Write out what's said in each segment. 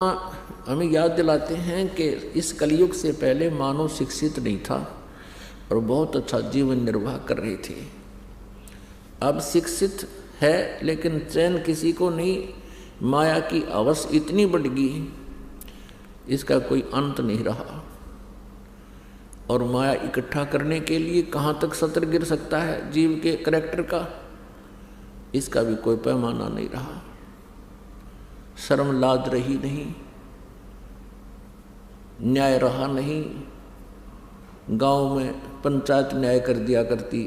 हमें याद दिलाते हैं कि इस कलयुग से पहले मानव शिक्षित नहीं था और बहुत अच्छा जीवन निर्वाह कर रहे थे। अब शिक्षित है लेकिन चैन किसी को नहीं। माया की हवस इतनी बढ़ गई, इसका कोई अंत नहीं रहा। और माया इकट्ठा करने के लिए कहाँ तक सत्र गिर सकता है जीव के करैक्टर का, इसका भी कोई पैमाना नहीं रहा। शर्म लाज रही नहीं, न्याय रहा नहीं। गांव में पंचायत न्याय कर दिया करती,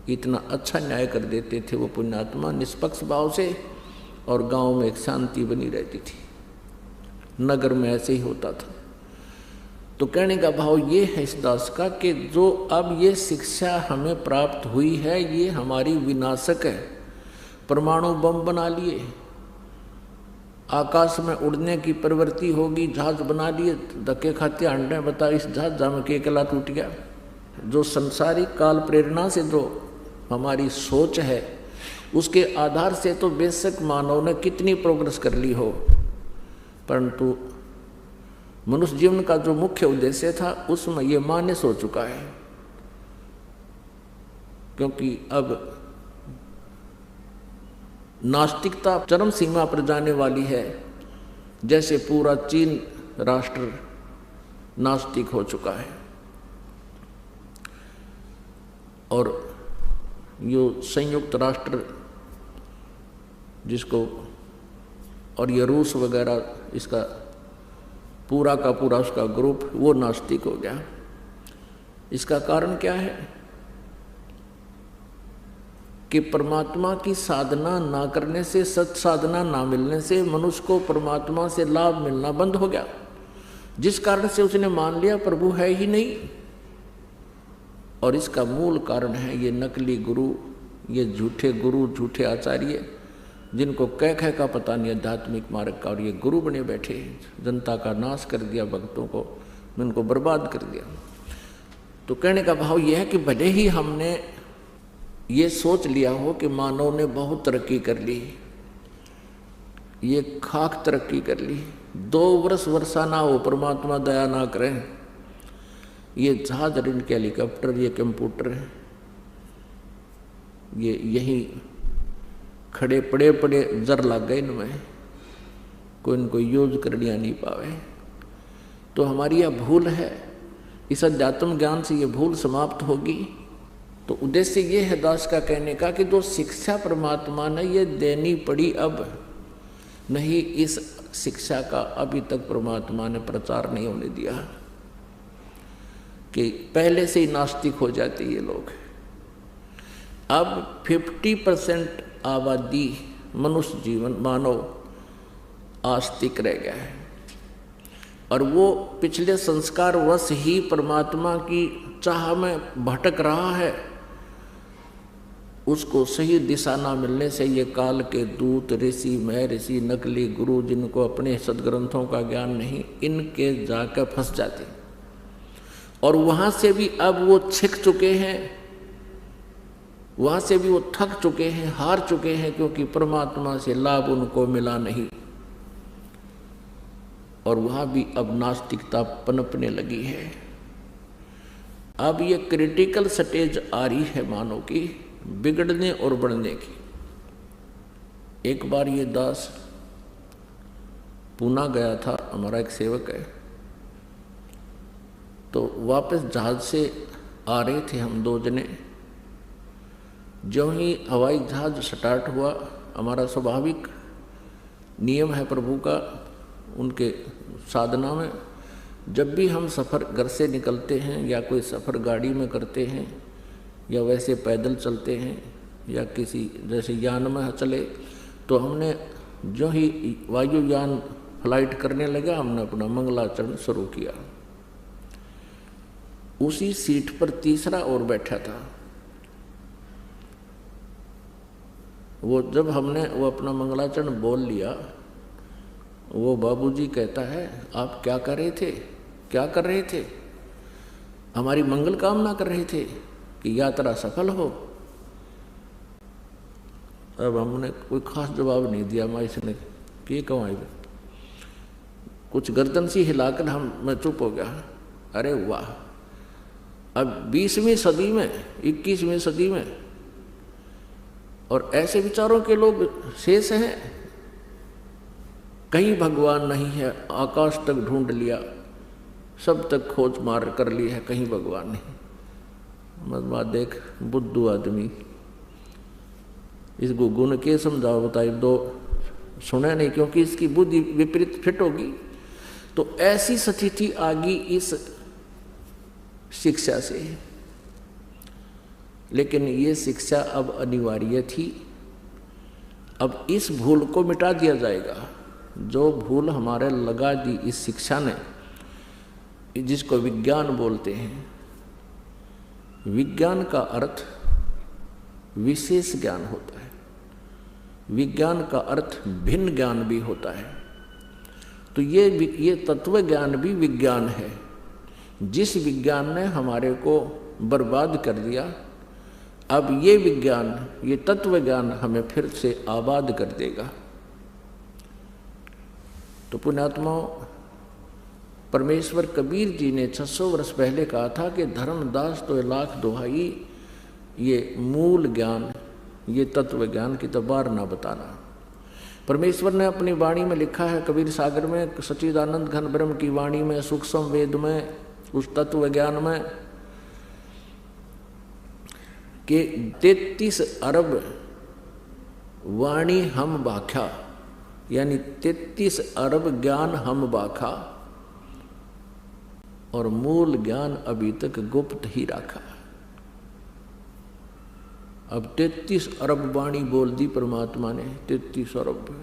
इतना अच्छा न्याय कर देते थे वो पुण्यात्मा निष्पक्ष भाव से, और गांव में एक शांति बनी रहती थी। नगर में ऐसे ही होता था। तो कहने का भाव ये है इस दास का कि जो अब ये शिक्षा हमें प्राप्त हुई है ये हमारी विनाशक है। परमाणु बम बना लिए, आकाश में उड़ने की प्रवृत्ति होगी, जहाज बना लिए, धक्के खाते अंडे बता इस जहाज में के अकेला टूट गया। जो संसारिक काल प्रेरणा से जो हमारी सोच है उसके आधार से तो बेशक मानव ने कितनी प्रोग्रेस कर ली हो, परंतु मनुष्य जीवन का जो मुख्य उद्देश्य था उसमें ये मान्य हो चुका है। क्योंकि अब नास्तिकता चरम सीमा पर जाने वाली है, जैसे पूरा चीन राष्ट्र नास्तिक हो चुका है। और यो संयुक्त राष्ट्र जिसको और ये रूस वगैरह, इसका पूरा का पूरा उसका ग्रुप वो नास्तिक हो गया। इसका कारण क्या है कि परमात्मा की साधना ना करने से, सत साधना ना मिलने से मनुष्य को परमात्मा से लाभ मिलना बंद हो गया, जिस कारण से उसने मान लिया प्रभु है ही नहीं। और इसका मूल कारण है ये नकली गुरु, ये झूठे गुरु, झूठे आचार्य, जिनको कह का पता नहीं आध्यात्मिक मार्ग का, और ये गुरु बने बैठे, जनता का नाश कर दिया, भक्तों को उनको बर्बाद कर दिया। तो कहने का भाव यह है कि भले ही हमने ये सोच लिया हो कि मानव ने बहुत तरक्की कर ली, ये खाक तरक्की कर ली, 2 वर्ष वर्षा ना हो परमात्मा दया ना करें, ये जहाज ऋण के हेलीकॉप्टर, ये कंप्यूटर, ये यही खड़े पड़े पड़े जर लग गए इनमें, कोई इनको यूज कर लिया नहीं पावे। तो हमारी यह भूल है, इस अध्यात्म ज्ञान से ये भूल समाप्त होगी। तो उद्देश्य ये है दास का कहने का कि जो शिक्षा परमात्मा ने ये देनी पड़ी, अब नहीं इस शिक्षा का अभी तक परमात्मा ने प्रचार नहीं होने दिया, कि पहले से ही नास्तिक हो जाते ये लोग। अब 50% आबादी मनुष्य जीवन मानव आस्तिक रह गया है, और वो पिछले संस्कार वश ही परमात्मा की चाह में भटक रहा है। उसको सही दिशा ना मिलने से ये काल के दूत, ऋषि, महर्षि, नकली गुरु, जिनको अपने सदग्रंथों का ज्ञान नहीं, इनके जाकर फंस जाते। और वहाँ से भी अब वो छिक चुके हैं, वहाँ से भी वो थक चुके हैं, हार चुके हैं, क्योंकि परमात्मा से लाभ उनको मिला नहीं। और वहाँ भी अब नास्तिकता पनपने लगी है। अब ये क्रिटिकल स्टेज आ रही है मानव की बिगड़ने और बढ़ने की। एक बार ये दास पूना गया था, हमारा एक सेवक है, तो वापस जहाज से आ रहे थे हम 2 जने। जो ही हवाई जहाज स्टार्ट हुआ, हमारा स्वाभाविक नियम है प्रभु का, उनके साधना में, जब भी हम सफ़र घर से निकलते हैं या कोई सफ़र गाड़ी में करते हैं या वैसे पैदल चलते हैं या किसी जैसे यान में चले, तो हमने जो ही वायुयान फ्लाइट करने लगा, हमने अपना मंगलाचरण शुरू किया। उसी सीट पर तीसरा और बैठा था। वो जब हमने वो अपना मंगलाचरण बोल लिया, वो बाबूजी कहता है आप क्या कर रहे थे, क्या कर रहे थे? हमारी मंगल कामना कर रहे थे कि यात्रा सफल हो। अब हमने कोई खास जवाब नहीं दिया, मैं इसने कि कहूँ कुछ गर्दन सी हिलाकर मैं चुप हो गया। अरे वाह, अब 20वीं सदी में, 21वीं सदी में और ऐसे विचारों के लोग शेष हैं। कहीं भगवान नहीं है, आकाश तक ढूंढ लिया, सब तक खोज मार कर ली है, कहीं भगवान नहीं। मत देख बुद्धू आदमी, इस गुण के समझाओ बताइए, दो सुने नहीं, क्योंकि इसकी बुद्धि विपरीत फिट होगी। तो ऐसी स्थिति आ गई इस शिक्षा से, लेकिन ये शिक्षा अब अनिवार्य थी। अब इस भूल को मिटा दिया जाएगा, जो भूल हमारे लगा दी इस शिक्षा ने, जिसको विज्ञान बोलते हैं। विज्ञान का अर्थ विशेष ज्ञान होता है, विज्ञान का अर्थ भिन्न ज्ञान भी होता है। तो ये तत्व ज्ञान भी विज्ञान है। जिस विज्ञान ने हमारे को बर्बाद कर दिया, अब ये विज्ञान, ये तत्व ज्ञान हमें फिर से आबाद कर देगा। तो पुण्यात्माओं, परमेश्वर कबीर जी ने 600 वर्ष पहले कहा था कि धर्मदास तो लाख दुहाई, ये मूल ज्ञान, ये तत्व ज्ञान की तो बार ना बताना। परमेश्वर ने अपनी वाणी में लिखा है, कबीर सागर में, सच्चिदानंद घन ब्रह्म की वाणी में, सूक्ष्म वेद में, उस तत्व ज्ञान में कि 33 अरब वाणी हम बाख्या, यानी 33 अरब ज्ञान हम बाखा, और मूल ज्ञान अभी तक गुप्त ही रखा। अब 33 अरब वाणी बोल दी परमात्मा ने, 33 अरब,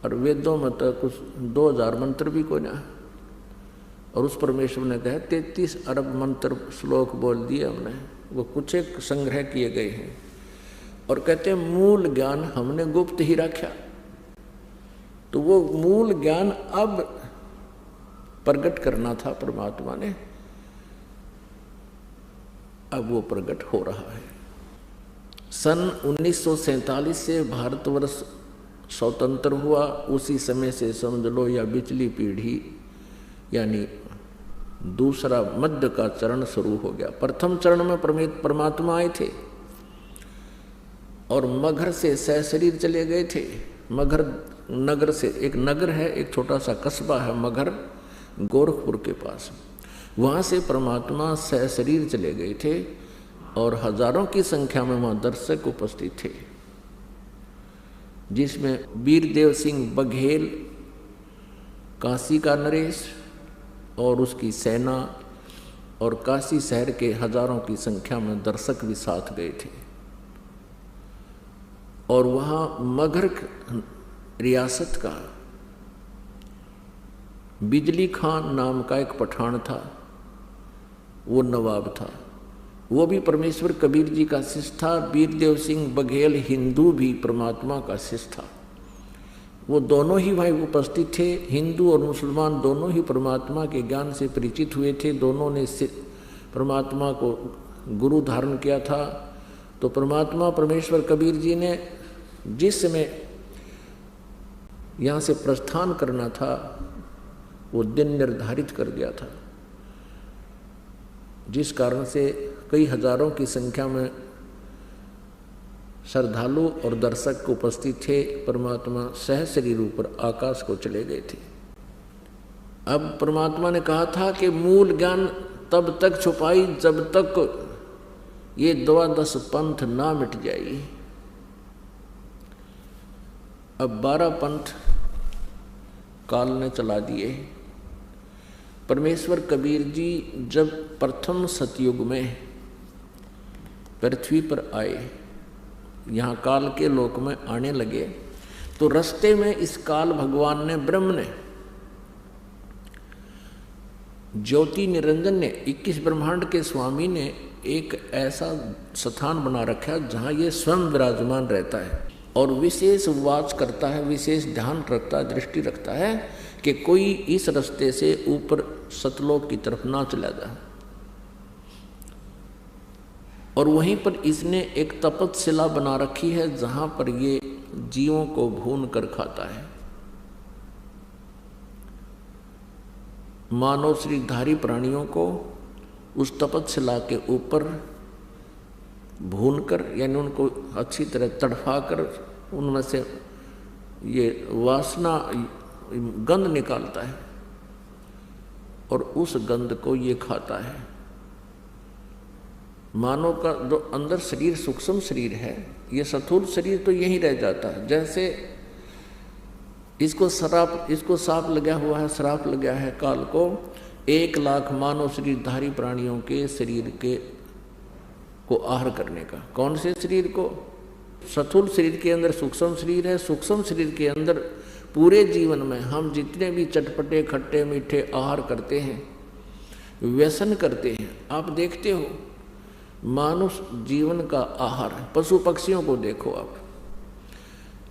और वेदों में तो कुछ 2000 मंत्र भी कोई ना, और उस परमेश्वर ने कहा 33 अरब मंत्र श्लोक बोल दिए हमने, वो कुछ एक संग्रह किए गए हैं, और कहते हैं मूल ज्ञान हमने गुप्त ही रखा। तो वो मूल ज्ञान अब प्रकट करना था परमात्मा ने, अब वो प्रकट हो रहा है। सन 1947 से भारतवर्ष स्वतंत्र हुआ, उसी समय से समझ लो या पिछली पीढ़ी यानी दूसरा मध्य का चरण शुरू हो गया। प्रथम चरण में परमात्मा आए थे और मगहर से सहशरीर चले गए थे। मगहर नगर से, एक नगर है, एक छोटा सा कस्बा है मगहर, गोरखपुर के पास, वहाँ से परमात्मा सहशरीर चले गए थे और हजारों की संख्या में वहाँ दर्शक उपस्थित थे, जिसमें वीरदेव सिंह बघेल, काशी का नरेश और उसकी सेना और काशी शहर के हजारों की संख्या में दर्शक भी साथ गए थे। और वहाँ मगहर रियासत का बिजली खान नाम का एक पठान था, वो नवाब था, वो भी परमेश्वर कबीर जी का शिष्य था। वीरदेव सिंह बघेल हिंदू भी परमात्मा का शिष्य था। वो दोनों ही भाई उपस्थित थे, हिंदू और मुसलमान दोनों ही परमात्मा के ज्ञान से परिचित हुए थे, दोनों ने परमात्मा को गुरु धारण किया था। तो परमात्मा परमेश्वर कबीर जी ने जिस समय यहाँ से प्रस्थान करना था, वो दिन निर्धारित कर दिया था, जिस कारण से कई हजारों की संख्या में श्रद्धालु और दर्शक उपस्थित थे। परमात्मा सहशरीर ऊपर आकाश को चले गए थे। अब परमात्मा ने कहा था कि मूल ज्ञान तब तक छुपाई जब तक ये 12 पंथ ना मिट जाए। अब 12 पंथ काल ने चला दिए। परमेश्वर कबीर जी जब प्रथम सतयुग में पृथ्वी पर आए, यहाँ काल के लोक में आने लगे, तो रास्ते में इस काल भगवान ने, ब्रह्म ने, ज्योति निरंजन ने, 21 ब्रह्मांड के स्वामी ने एक ऐसा स्थान बना रखा जहाँ ये स्वयं विराजमान रहता है और विशेष वाच करता है, विशेष ध्यान रखता है, दृष्टि रखता है कि कोई इस रास्ते से ऊपर सतलोक की तरफ ना चला जाए। और वहीं पर इसने एक तपस्शिला बना रखी है जहाँ पर ये जीवों को भून कर खाता है। मानव शरीरधारी प्राणियों को उस तपस्या के ऊपर भूनकर, यानी उनको अच्छी तरह तड़फाकर उनमें से ये वासना गंध निकालता है और उस गंध को ये खाता है। मानव का जो अंदर शरीर सूक्ष्म शरीर है, ये स्थूल शरीर तो यहीं रह जाता है। जैसे इसको श्राप लगा हुआ है, श्राप लगा है काल को 1 लाख मानव शरीरधारी प्राणियों के शरीर को आहार करने का। कौन से शरीर को? स्थूल शरीर के अंदर सूक्ष्म शरीर है, सूक्ष्म शरीर के अंदर पूरे जीवन में हम जितने भी चटपटे खट्टे मीठे आहार करते हैं, व्यसन करते हैं, आप देखते हो मानुष जीवन का आहार, पशु पक्षियों को देखो आप,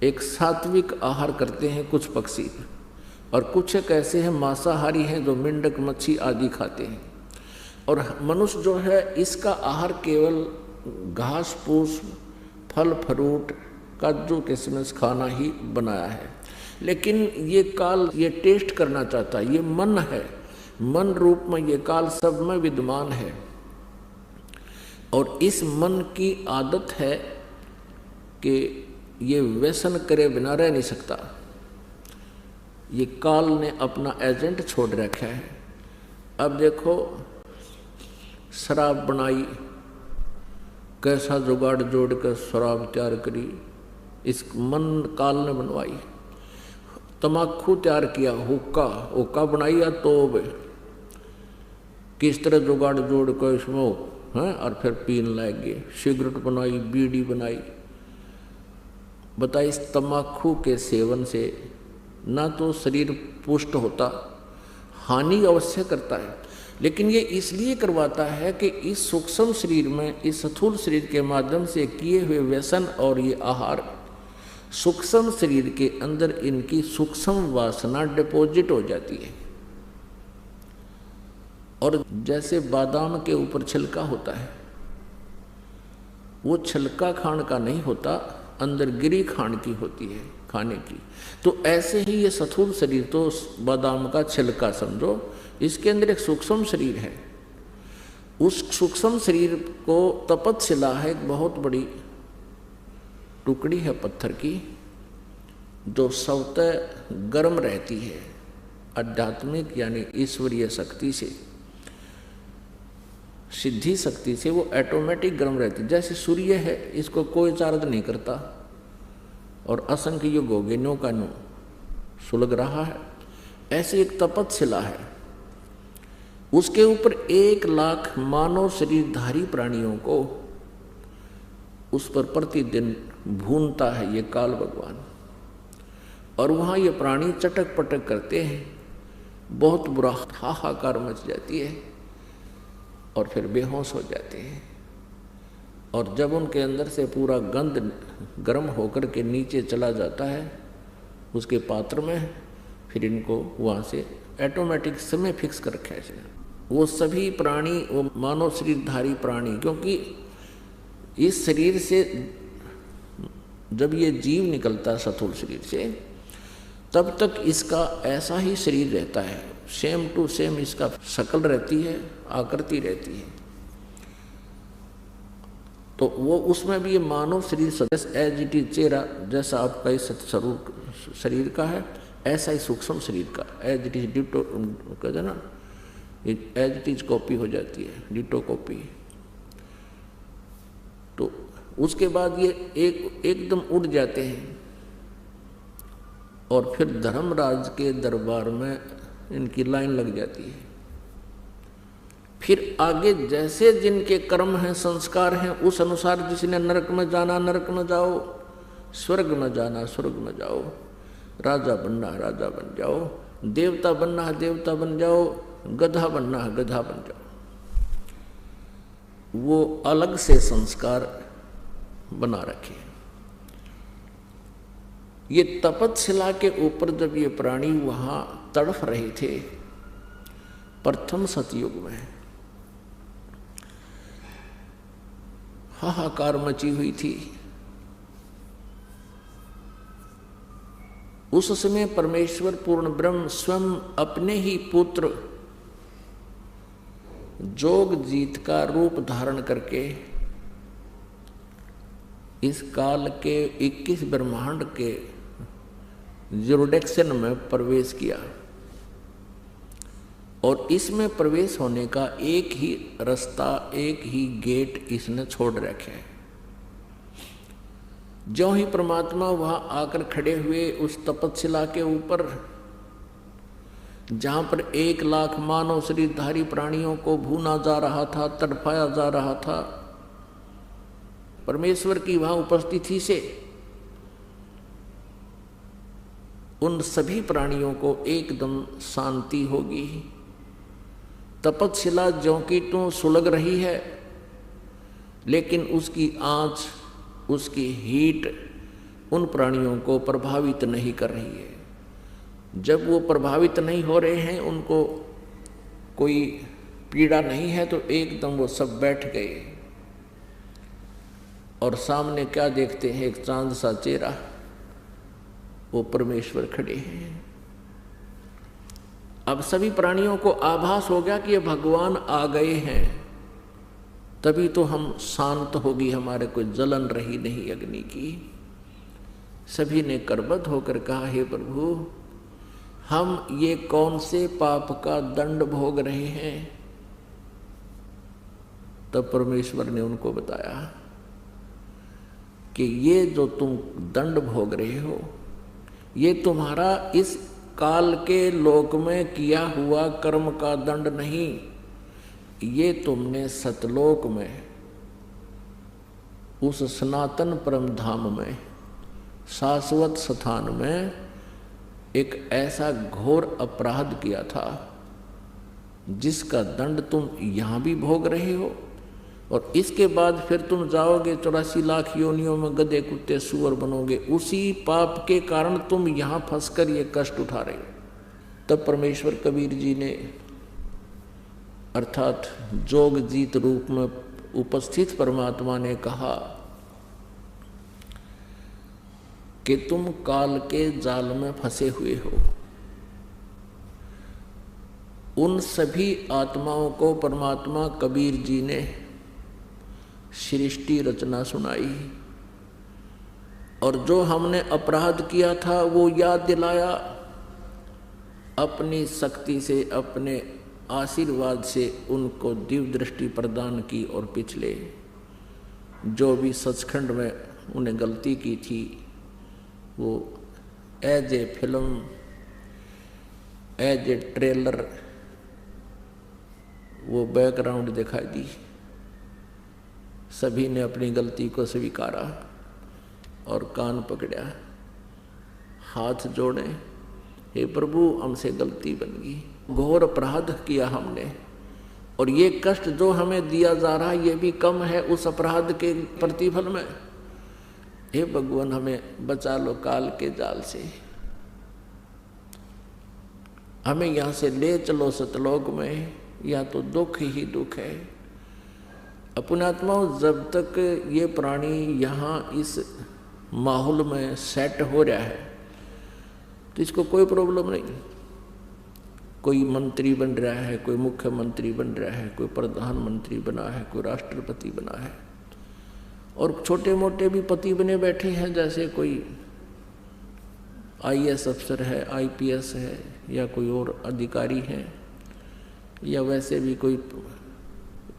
एक सात्विक आहार करते हैं कुछ पक्षी, और कुछ एक ऐसे हैं मांसाहारी हैं जो मेंढक मच्छी आदि खाते हैं। और मनुष्य जो है इसका आहार केवल घास फूस फल फ्रूट काजू किशमिश खाना ही बनाया है। लेकिन ये काल ये टेस्ट करना चाहता है, ये मन है, मन रूप में ये काल सब में विद्यमान है। और इस मन की आदत है कि ये व्यसन करे बिना रह नहीं सकता। ये काल ने अपना एजेंट छोड़ रखा है। अब देखो शराब बनाई, कैसा जुगाड़ जोड़ कर शराब तैयार करी, इस मन काल ने बनवाई। तमाकू तैयार किया, हुक्का बनाई या तोब, किस तरह जुगाड़ जोड़ कर इसमें हैं और फिर पीन लग गए। सिगरेट बनाई, बीड़ी बनाई। बताइए इस तमाकू के सेवन से ना तो शरीर पुष्ट होता, हानि अवश्य करता है, लेकिन ये इसलिए करवाता है कि इस सूक्ष्म शरीर में, इस स्थूल शरीर के माध्यम से किए हुए व्यसन और ये आहार सूक्ष्म शरीर के अंदर इनकी सूक्ष्म वासना डिपॉजिट हो जाती है। और जैसे बादाम के ऊपर छिलका होता है, वो छिलका खाण का नहीं होता, अंदर गिरी खाण की होती है, खाने की। तो ऐसे ही ये स्थूल शरीर तो बादाम का छिलका समझो, इसके अंदर एक सूक्ष्म शरीर है। उस सूक्ष्म शरीर को तपस्या है, एक बहुत बड़ी टुकड़ी है पत्थर की, जो स्वतः गर्म रहती है आध्यात्मिक यानी ईश्वरीय शक्ति से, सिद्धि शक्ति से वो ऑटोमेटिक गर्म रहती है। जैसे सूर्य है, इसको कोई चार्ज नहीं करता और असंख्य युग हो गए नो का नो सुलग रहा है। ऐसे एक तपस्या है, उसके ऊपर 1 लाख मानव शरीरधारी प्राणियों को उस पर प्रतिदिन भूनता है ये काल भगवान। और वहाँ ये प्राणी चटक पटक करते हैं, बहुत बुरा हाहाकार मच जाती है और फिर बेहोश हो जाते हैं। और जब उनके अंदर से पूरा गंध गर्म होकर के नीचे चला जाता है उसके पात्र में, फिर इनको वहाँ से ऑटोमेटिक समय फिक्स कर रखा है। वो सभी प्राणी, वो मानव शरीरधारी प्राणी, क्योंकि इस शरीर से जब ये जीव निकलता है स्थूल शरीर से, तब तक इसका ऐसा ही शरीर रहता है, सेम टू सेम इसका शक्ल रहती है, आकृति रहती है। तो वो उसमें भी ये मानव शरीर सदस्य एज इट इज, चेहरा जैसा आपका इस शरीर का है, ऐसा ही सूक्ष्म शरीर का एज इट इज डिटो कहते हैं ना, एज इट इज कॉपी हो जाती है, डिटो कॉपी। तो उसके बाद ये एकदम उड़ जाते हैं और फिर धर्मराज के दरबार में इनकी लाइन लग जाती है। फिर आगे जैसे जिनके कर्म हैं, संस्कार हैं, उस अनुसार जिसने नरक में जाना नरक में जाओ, स्वर्ग में जाना स्वर्ग में जाओ, राजा बनना राजा बन जाओ, देवता बनना है देवता बन जाओ, गधा बनना है गधा बन जाओ। वो अलग से संस्कार बना रखे। ये तपस्या के ऊपर जब ये प्राणी वहां तड़फ रहे थे प्रथम सतयुग में, हाहाकार मची हुई थी। उस समय परमेश्वर पूर्ण ब्रह्म स्वयं अपने ही पुत्र जोग जीत का रूप धारण करके इस काल के 21 ब्रह्मांड के जुरिडिक्शन में प्रवेश किया और इसमें प्रवेश होने का एक ही रास्ता, एक ही गेट इसने छोड़ रखे हैं। ज्यों ही परमात्मा वहां आकर खड़े हुए उस तपस्शिला के ऊपर, जहां पर 1 लाख मानव शरीरधारी प्राणियों को भूना जा रहा था, तड़पाया जा रहा था, परमेश्वर की वहां उपस्थिति से उन सभी प्राणियों को एकदम शांति होगी। तपस्शिला ज्यों की त्यों सुलग रही है, लेकिन उसकी आंच, उसकी हीट उन प्राणियों को प्रभावित नहीं कर रही है। जब वो प्रभावित नहीं हो रहे हैं, उनको कोई पीड़ा नहीं है, तो एकदम वो सब बैठ गए और सामने क्या देखते हैं? एक चांद सा चेहरा, वो परमेश्वर खड़े हैं। अब सभी प्राणियों को आभास हो गया कि ये भगवान आ गए हैं, तभी तो हम शांत होगी, हमारे कोई जलन रही नहीं अग्नि की। सभी ने करबद्ध होकर कहा, हे प्रभु, हम ये कौन से पाप का दंड भोग रहे हैं? तब परमेश्वर ने उनको बताया कि ये जो तुम दंड भोग रहे हो, ये तुम्हारा इस काल के लोक में किया हुआ कर्म का दंड नहीं, ये तुमने सतलोक में उस सनातन परम धाम में, शाश्वत स्थान में एक ऐसा घोर अपराध किया था जिसका दंड तुम यहाँ भी भोग रहे हो, और इसके बाद फिर तुम जाओगे 84 लाख योनियों में गधे कुत्ते सूअर बनोगे। उसी पाप के कारण तुम यहाँ फंसकर ये कष्ट उठा रहे हो। तब परमेश्वर कबीर जी ने, अर्थात जोग जीत रूप में उपस्थित परमात्मा ने कहा कि तुम काल के जाल में फंसे हुए हो। उन सभी आत्माओं को परमात्मा कबीर जी ने सृष्टि रचना सुनाई और जो हमने अपराध किया था वो याद दिलाया, अपनी शक्ति से, अपने आशीर्वाद से उनको दिव्य दृष्टि प्रदान की और पिछले जो भी सचखंड में उन्हें गलती की थी वो as a film, as a trailer वो बैकग्राउंड दिखाई दी। सभी ने अपनी गलती को स्वीकारा और कान पकड़ा, हाथ जोड़े, हे प्रभु हमसे गलती बन गई, घोर अपराध किया हमने, और ये कष्ट जो हमें दिया जा रहा है ये भी कम है उस अपराध के प्रतिफल में। हे भगवान हमें बचा लो काल के जाल से, हमें यहाँ से ले चलो सतलोक में, या तो दुख ही दुख है। अपनात्माओं, जब तक ये प्राणी यहाँ इस माहौल में सेट हो रहा है तो इसको कोई प्रॉब्लम नहीं। कोई मंत्री बन रहा है, कोई मुख्यमंत्री बन रहा है, कोई प्रधानमंत्री बना है, कोई राष्ट्रपति बना है, और छोटे मोटे भी पति बने बैठे हैं, जैसे कोई IAS अफसर है, IPS है, या कोई और अधिकारी है, या वैसे भी कोई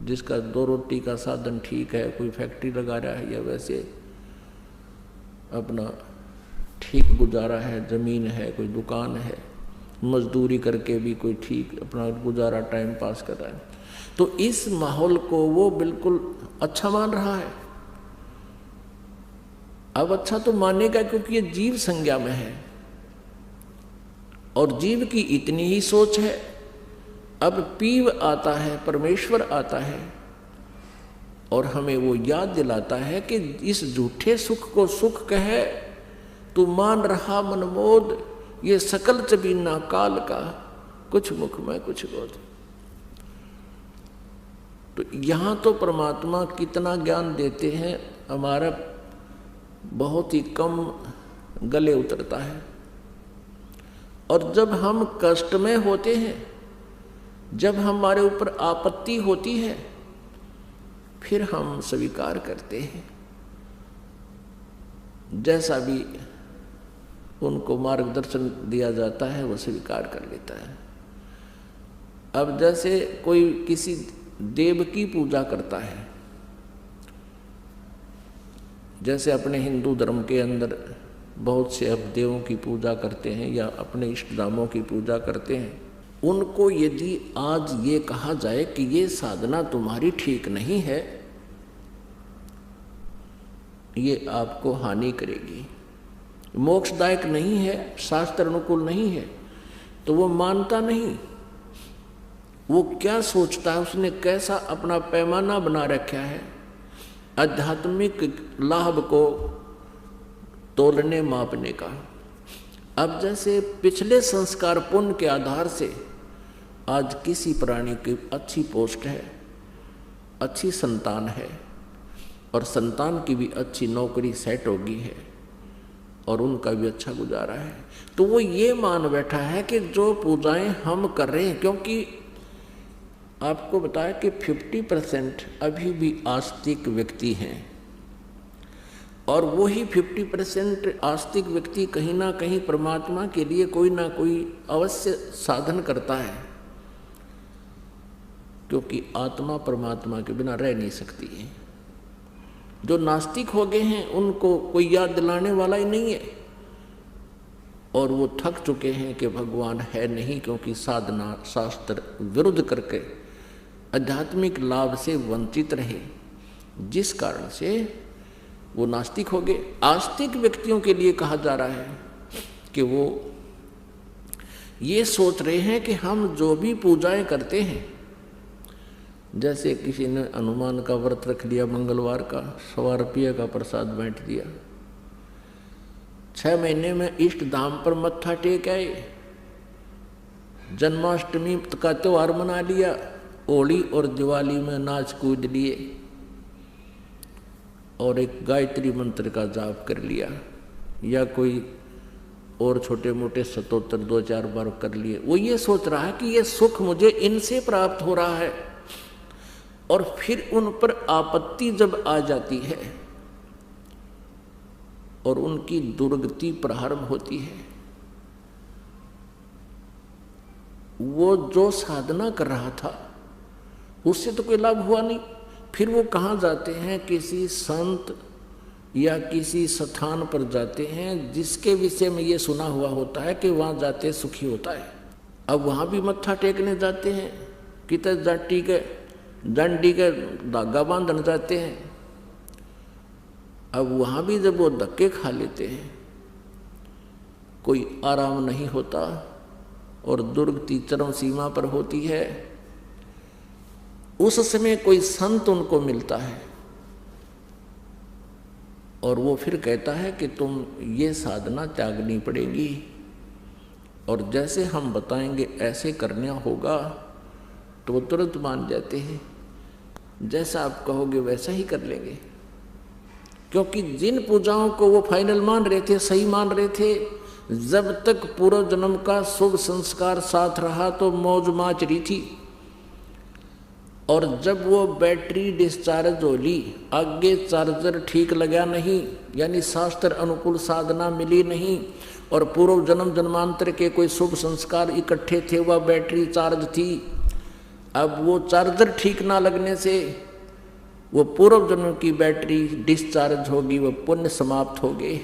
जिसका 2 रोटी का साधन ठीक है, कोई फैक्ट्री लगा रहा है, या वैसे अपना ठीक गुजारा है, ज़मीन है, कोई दुकान है, मजदूरी करके भी कोई ठीक अपना गुजारा टाइम पास कर रहा है, तो इस माहौल को वो बिल्कुल अच्छा मान रहा है। अब अच्छा तो मानेगा क्योंकि ये जीव संज्ञा में है और जीव की इतनी ही सोच है। अब पीव आता है, परमेश्वर आता है और हमें वो याद दिलाता है कि इस झूठे सुख को सुख कहे, तू मान रहा मनमोद, ये सकल चबीना काल का, कुछ मुख में कुछ गोद। तो यहाँ तो परमात्मा कितना ज्ञान देते हैं, हमारा बहुत ही कम गले उतरता है। और जब हम कष्ट में होते हैं जब हमारे ऊपर आपत्ति होती है फिर हम स्वीकार करते हैं, जैसा भी उनको मार्गदर्शन दिया जाता है वो स्वीकार कर लेता है। अब जैसे कोई किसी देव की पूजा करता है, जैसे अपने हिंदू धर्म के अंदर बहुत से अब देवों की पूजा करते हैं या अपने इष्ट धामों की पूजा करते हैं, उनको यदि आज ये कहा जाए कि ये साधना तुम्हारी ठीक नहीं है, ये आपको हानि करेगी, मोक्षदायक नहीं है, शास्त्र अनुकूल नहीं है, तो वो मानता नहीं। वो क्या सोचता है, उसने कैसा अपना पैमाना बना रखा है आध्यात्मिक लाभ को तोलने मापने का। अब जैसे पिछले संस्कार पुण्य के आधार से आज किसी प्राणी की अच्छी पोस्ट है, अच्छी संतान है और संतान की भी अच्छी नौकरी सेट होगी है और उनका भी अच्छा गुजारा है, तो वो ये मान बैठा है कि जो पूजाएं हम कर रहे हैं, क्योंकि आपको बताया कि 50% अभी भी आस्तिक व्यक्ति हैं और वही 50% आस्तिक व्यक्ति कहीं ना कहीं परमात्मा के लिए कोई ना कोई अवश्य साधन करता है, क्योंकि आत्मा परमात्मा के बिना रह नहीं सकती है। जो नास्तिक हो गए हैं उनको कोई याद दिलाने वाला ही नहीं है और वो थक चुके हैं कि भगवान है नहीं, क्योंकि साधना शास्त्र विरुद्ध करके आध्यात्मिक लाभ से वंचित रहे, जिस कारण से वो नास्तिक हो गए। आस्तिक व्यक्तियों के लिए कहा जा रहा है कि वो ये सोच रहे हैं कि हम जो भी पूजाएं करते हैं, जैसे किसी ने हनुमान का व्रत रख लिया, मंगलवार का 100 रुपये का प्रसाद बांट दिया, 6 महीने में इष्ट धाम पर मत्था टेक आए, जन्माष्टमी का त्योहार मना लिया, होली और दिवाली में नाच कूद लिए और एक गायत्री मंत्र का जाप कर लिया या कोई और छोटे मोटे स्तोत्र 2-4 बार कर लिए। वो ये सोच रहा है कि ये सुख मुझे इनसे प्राप्त हो रहा है, और फिर उन पर आपत्ति जब आ जाती है और उनकी दुर्गति प्रारंभ होती है, वो जो साधना कर रहा था उससे तो कोई लाभ हुआ नहीं, फिर वो कहाँ जाते हैं, किसी संत या किसी स्थान पर जाते हैं जिसके विषय में ये सुना हुआ होता है कि वहाँ जाते सुखी होता है। अब वहाँ भी मत्था टेकने जाते हैं, कितने जाटी के डंडी के धागा बांधने जाते हैं। अब वहाँ भी जब वो धक्के खा लेते हैं, कोई आराम नहीं होता और दुर्गति चरम सीमा पर होती है। उस समय कोई संत उनको मिलता है और वो फिर कहता है कि तुम ये साधना त्यागनी पड़ेगी और जैसे हम बताएंगे ऐसे करना होगा, तो वो तुरंत मान जाते हैं, जैसा आप कहोगे वैसा ही कर लेंगे। क्योंकि जिन पूजाओं को वो फाइनल मान रहे थे, सही मान रहे थे, जब तक पूर्व जन्म का शुभ संस्कार साथ रहा तो मौज माच रही थी, और जब वो बैटरी डिस्चार्ज हो ली, आगे चार्जर ठीक लगा नहीं, यानी शास्त्र अनुकूल साधना मिली नहीं, और पूर्व जन्म जन्मांतर के कोई शुभ संस्कार इकट्ठे थे, वह बैटरी चार्ज थी। अब वो चार्जर ठीक ना लगने से वो पूर्व जन्म की बैटरी डिस्चार्ज होगी, वो पुण्य समाप्त हो गए।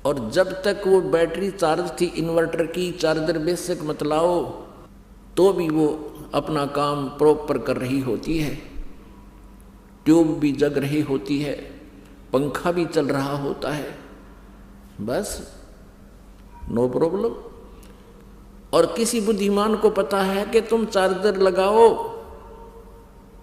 और जब तक वो बैटरी चार्ज थी, इन्वर्टर की चार्जर बेशक मत लाओ, तो भी वो अपना काम प्रॉपर कर रही होती है, ट्यूब भी जग रही होती है, पंखा भी चल रहा होता है, बस नो प्रॉब्लम। और किसी बुद्धिमान को पता है कि तुम चार्जर लगाओ,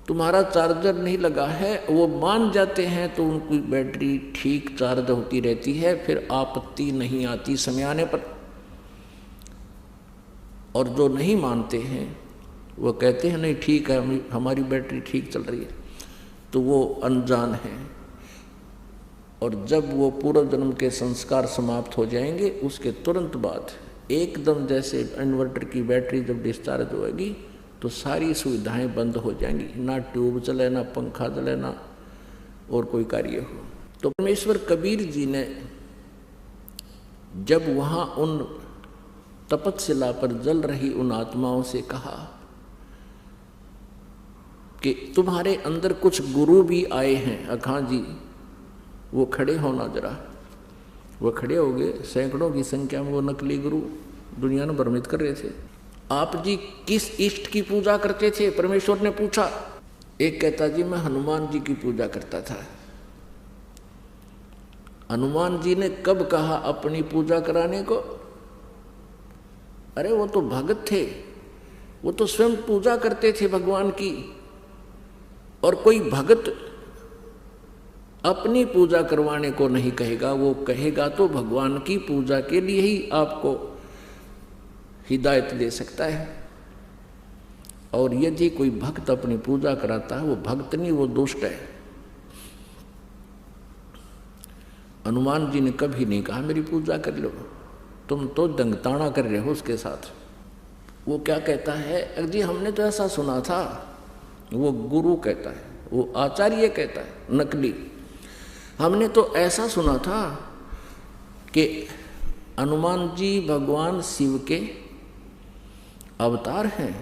तुम्हारा चार्जर नहीं लगा है, वो मान जाते हैं तो उनकी बैटरी ठीक चार्ज होती रहती है, फिर आपत्ति नहीं आती समय आने पर। और जो नहीं मानते हैं वो कहते हैं नहीं ठीक है, हमारी बैटरी ठीक चल रही है, तो वो अनजान है। और जब वो पूर्व जन्म के संस्कार समाप्त हो जाएंगे, उसके तुरंत बाद एकदम जैसे इन्वर्टर की बैटरी जब डिस्चार्ज होगी तो सारी सुविधाएं बंद हो जाएंगी, ना ट्यूब चले, ना पंखा चले, ना और कोई कार्य हो। तो परमेश्वर कबीर जी ने जब वहाँ उन तपस्या पर जल रही उन आत्माओं से कहा कि तुम्हारे अंदर कुछ गुरु भी आए हैं, अखां जी वो खड़े होना जरा। वो खड़े हो गए, सैकड़ों की संख्या में वो नकली गुरु दुनिया में भ्रमित कर रहे थे। आप जी किस इष्ट की पूजा करते थे? परमेश्वर ने पूछा। एक कहता जी मैं हनुमान जी की पूजा करता था। हनुमान जी ने कब कहा अपनी पूजा कराने को? अरे वो तो भगत थे, वो तो स्वयं पूजा करते थे भगवान की। और कोई भगत अपनी पूजा करवाने को नहीं कहेगा, वो कहेगा तो भगवान की पूजा के लिए ही आपको हिदायत दे सकता है। और यदि कोई भक्त अपनी पूजा कराता है वो भक्त नहीं, वो दुष्ट है। हनुमान जी ने कभी नहीं कहा मेरी पूजा कर लो, तुम तो दंगताना कर रहे हो उसके साथ। वो क्या कहता है, जी हमने तो ऐसा सुना था। वो गुरु कहता है, वो आचार्य कहता है नकली, हमने तो ऐसा सुना था कि हनुमान जी भगवान शिव के अवतार हैं।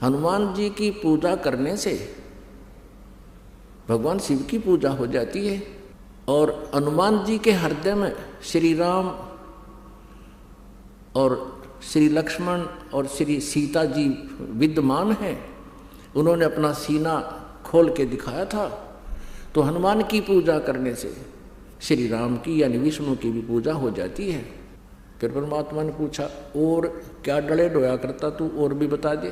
हनुमान जी की पूजा करने से भगवान शिव की पूजा हो जाती है। और हनुमान जी के हृदय में श्री राम और श्री लक्ष्मण और श्री सीता जी विद्यमान हैं। उन्होंने अपना सीना खोल के दिखाया था। तो हनुमान की पूजा करने से श्री राम की यानी विष्णु की भी पूजा हो जाती है। फिर परमात्मा ने पूछा और क्या डले डोया करता तू, और भी बता दे।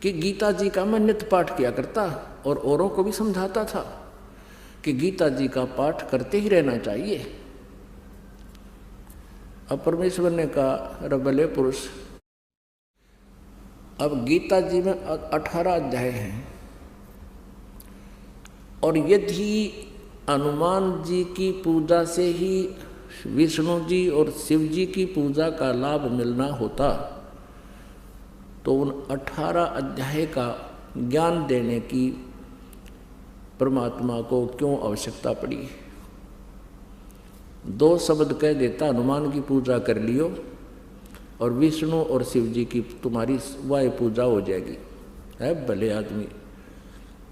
कि गीता जी का मैं नित्य पाठ किया करता और औरों को भी समझाता था कि गीता जी का पाठ करते ही रहना चाहिए। अब परमेश्वर ने कहा रबले पुरुष, अब गीता जी में 18 अध्याय हैं और यदि हनुमान जी की पूजा से ही विष्णु जी और शिव जी की पूजा का लाभ मिलना होता तो उन 18 अध्याय का ज्ञान देने की परमात्मा को क्यों आवश्यकता पड़ी। 2 शब्द कह देता हनुमान की पूजा कर लियो और विष्णु और शिव जी की तुम्हारी वाय पूजा हो जाएगी। है भले आदमी,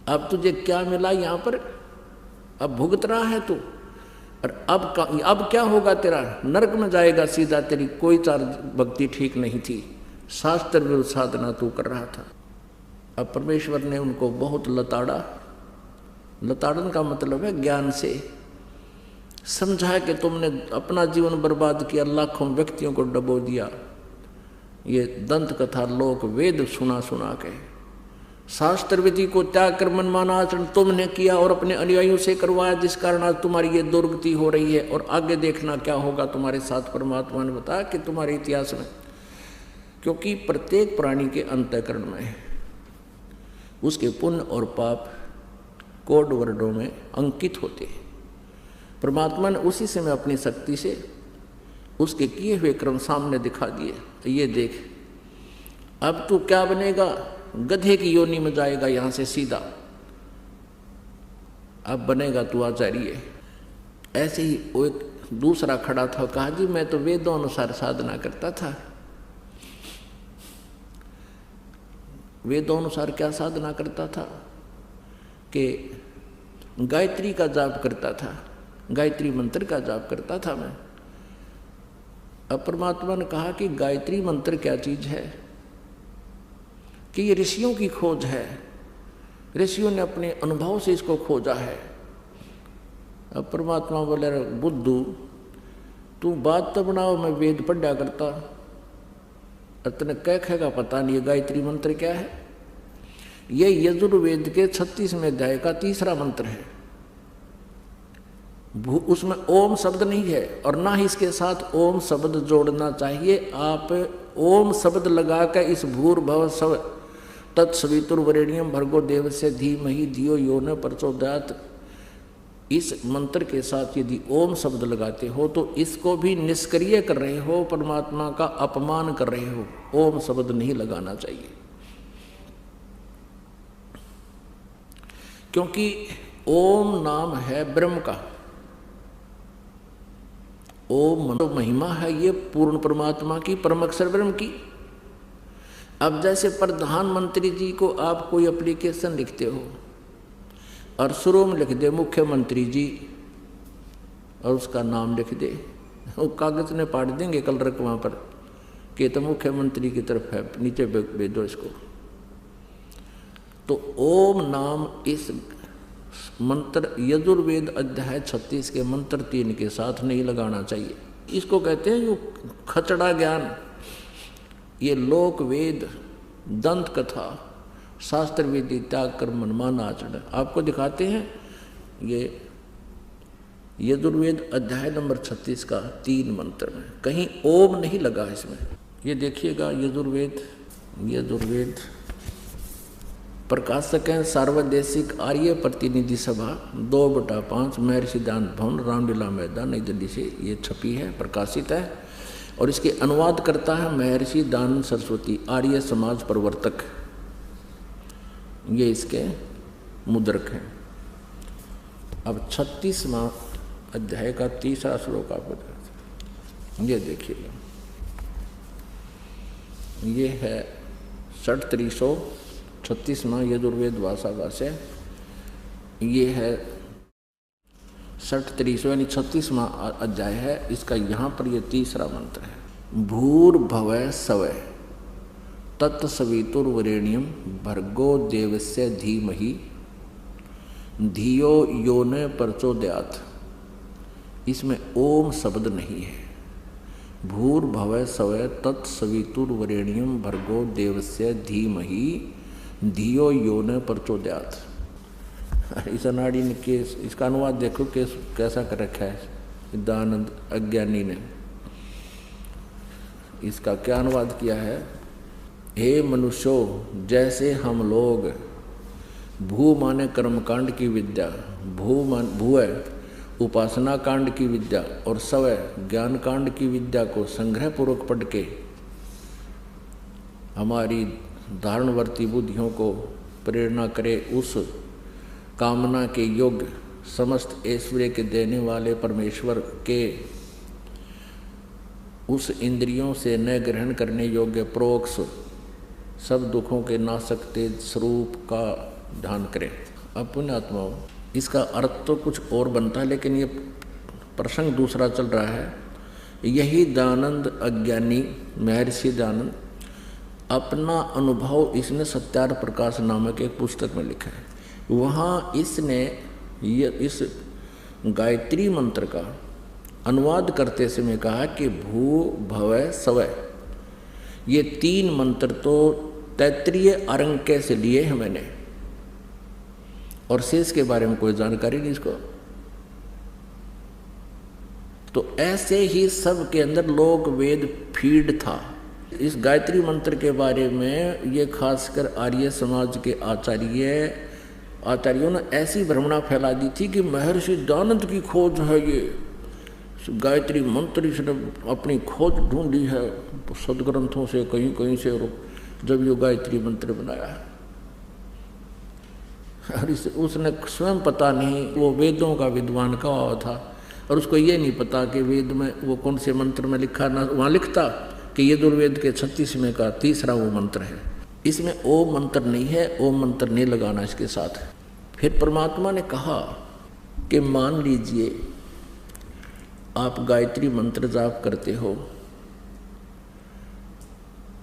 अब तुझे क्या मिला यहाँ पर? अब भुगत रहा है तू। और अब क्या होगा तेरा? नरक में जाएगा सीधा। तेरी कोई चार भक्ति ठीक नहीं थी, शास्त्र विरुद्ध साधना तू कर रहा था। अब परमेश्वर ने उनको बहुत लताड़ा। लताड़न का मतलब है ज्ञान से समझाया कि तुमने अपना जीवन बर्बाद किया, लाखों व्यक्तियों को डबो दिया। ये दंत कथा लोक वेद सुना सुना के शास्त्र विधि को त्याग कर मनमाना आचरण तुमने किया और अपने अनुयायियों से करवाया, जिस कारण आज तुम्हारी ये दुर्गति हो रही है। और आगे देखना क्या होगा तुम्हारे साथ। परमात्मा ने बताया कि तुम्हारे इतिहास में, क्योंकि प्रत्येक प्राणी के अंतःकरण में उसके पुण्य और पाप कोड वर्डों में अंकित होते हैं। परमात्मा ने उसी से मैं अपनी शक्ति से उसके किए हुए क्रम सामने दिखा दिए। तो ये देख, अब तू क्या बनेगा? गधे की योनि में जाएगा यहां से सीधा। अब बनेगा तू आचार्य। ऐसे ही वो एक दूसरा खड़ा था, कहा जी मैं तो वेदों अनुसार साधना करता था। वेदों अनुसार क्या साधना करता था? कि गायत्री का जाप करता था, गायत्री मंत्र का जाप करता था मैं। अब परमात्मा ने कहा कि गायत्री मंत्र क्या चीज है? कि ये ऋषियों की खोज है, ऋषियों ने अपने अनुभव से इसको खोजा है। अब परमात्मा बोले बुद्धू तू बात तो बनाओ, मैं वेद पढ़ा करता, इतने कह पता नहीं है गायत्री मंत्र क्या है। ये यजुर्वेद के 36वें अध्याय का 3रा मंत्र है। उसमें ओम शब्द नहीं है और ना ही इसके साथ ओम शब्द जोड़ना चाहिए। आप ओम शब्द लगाकर इस भूर्भव स्व तत्सवितुर्वरेण्यम भर्गो देवस्य धीमहि धियो यो न प्रचोदयात् इस मंत्र के साथ यदि ओम शब्द लगाते हो तो इसको भी निष्क्रिय कर रहे हो, परमात्मा का अपमान कर रहे हो। ओम शब्द नहीं लगाना चाहिए, क्योंकि ओम नाम है ब्रह्म का। ओम महिमा है ये पूर्ण परमात्मा की, परम अक्षर ब्रह्म की। अब जैसे प्रधानमंत्री जी को आप कोई एप्लीकेशन लिखते हो और शुरू में लिख दे मुख्यमंत्री जी और उसका नाम लिख दे, वो कागज ने पाट देंगे कलरक वहाँ पर कि तो मुख्यमंत्री की तरफ है, नीचे भेज दो इसको। तो ओम नाम इस मंत्र यजुर्वेद अध्याय 36 के मंत्र 3 के साथ नहीं लगाना चाहिए। इसको कहते हैं जो खचड़ा ज्ञान। ये लोक वेद, दंत कथा, शास्त्र विधि त्याग कर मनमान आचरण आपको दिखाते हैं। ये यजुर्वेद अध्याय नंबर 36 का 3 मंत्र में कहीं ओम नहीं लगा इसमें। ये देखिएगा यजुर्वेद प्रकाशक हैं सार्वदेशिक आर्य प्रतिनिधि सभा 2/5 महर्षि दान भवन रामलीला मैदान नई दिल्ली से ये छपी है, प्रकाशित है। और इसके अनुवाद करता है महर्षि दानंद सरस्वती, आर्य समाज प्रवर्तक। ये इसके मुद्रक हैं। अब 36वां अध्याय का 3रा श्लोक आपको ये देखिएगा। ये है 36वां यजुर्वेद भाषा भाष्य। ये है 36 यानी 36वां अध्याय है। इसका यहाँ पर ये 3रा मंत्र है। भूर्भुवः स्वः तत्सवितुर्वरेण्यं भर्गो देवस्य धीमहि धियो यो न प्रचोदयात्। इसमें ओम शब्द नहीं है। भूर्भुवः स्वः तत्सवितुर्वरेण्यं भर्गो देवस्य धीमहि धियो यो न प्रचोदयात्। इस अनाड़ी ने केस इसका अनुवाद देखो कैसा कर रखा है सिद्धानंद अज्ञानी ने। इसका क्या अनुवाद किया है? हे मनुष्यो, जैसे हम लोग भू माने कर्मकांड की विद्या, भू है उपासना कांड की विद्या और स्व ज्ञान कांड की विद्या को संग्रह पूर्वक पढ़ के हमारी धारणवर्ती बुद्धियों को प्रेरणा करे, उस कामना के योग्य समस्त ऐश्वर्य के देने वाले परमेश्वर के उस इंद्रियों से न ग्रहण करने योग्य प्रोक्ष सब दुखों के नाशक तेज स्वरूप का ध्यान करें। अब पुण्यात्माओं, इसका अर्थ तो कुछ और बनता है, लेकिन ये प्रसंग दूसरा चल रहा है। यही दानंद अज्ञानी महर्षि दानंद अपना अनुभव इसने सत्यार्थ प्रकाश नामक एक पुस्तक में लिखा है। वहाँ इसने इस गायत्री मंत्र का अनुवाद करते समय कहा कि भू भवः स्वः, ये 3 मंत्र तो तैत्तिरीय अरंके से लिए हैं मैंने, और शेष के बारे में कोई जानकारी नहीं इसको। तो ऐसे ही सब के अंदर लोक वेद फीड था। इस गायत्री मंत्र के बारे में ये खासकर आर्य समाज के आचार्यों ने ऐसी भ्रमणा फैला दी थी कि महर्षि दानंद की खोज है ये गायत्री मंत्र, इसने अपनी खोज ढूंढी है सदग्रंथों से कहीं कहीं से, और जब ये गायत्री मंत्र बनाया। और उसने स्वयं पता नहीं, वो वेदों का विद्वान का हुआ था और उसको ये नहीं पता कि वेद में वो कौन से मंत्र में लिखा, ना वहाँ लिखता कि यजुर्वेद के 36वें का 3रा वो मंत्र है। इसमें ओम मंत्र नहीं है, ओम मंत्र नहीं लगाना इसके साथ। फिर परमात्मा ने कहा कि मान लीजिए आप गायत्री मंत्र जाप करते हो,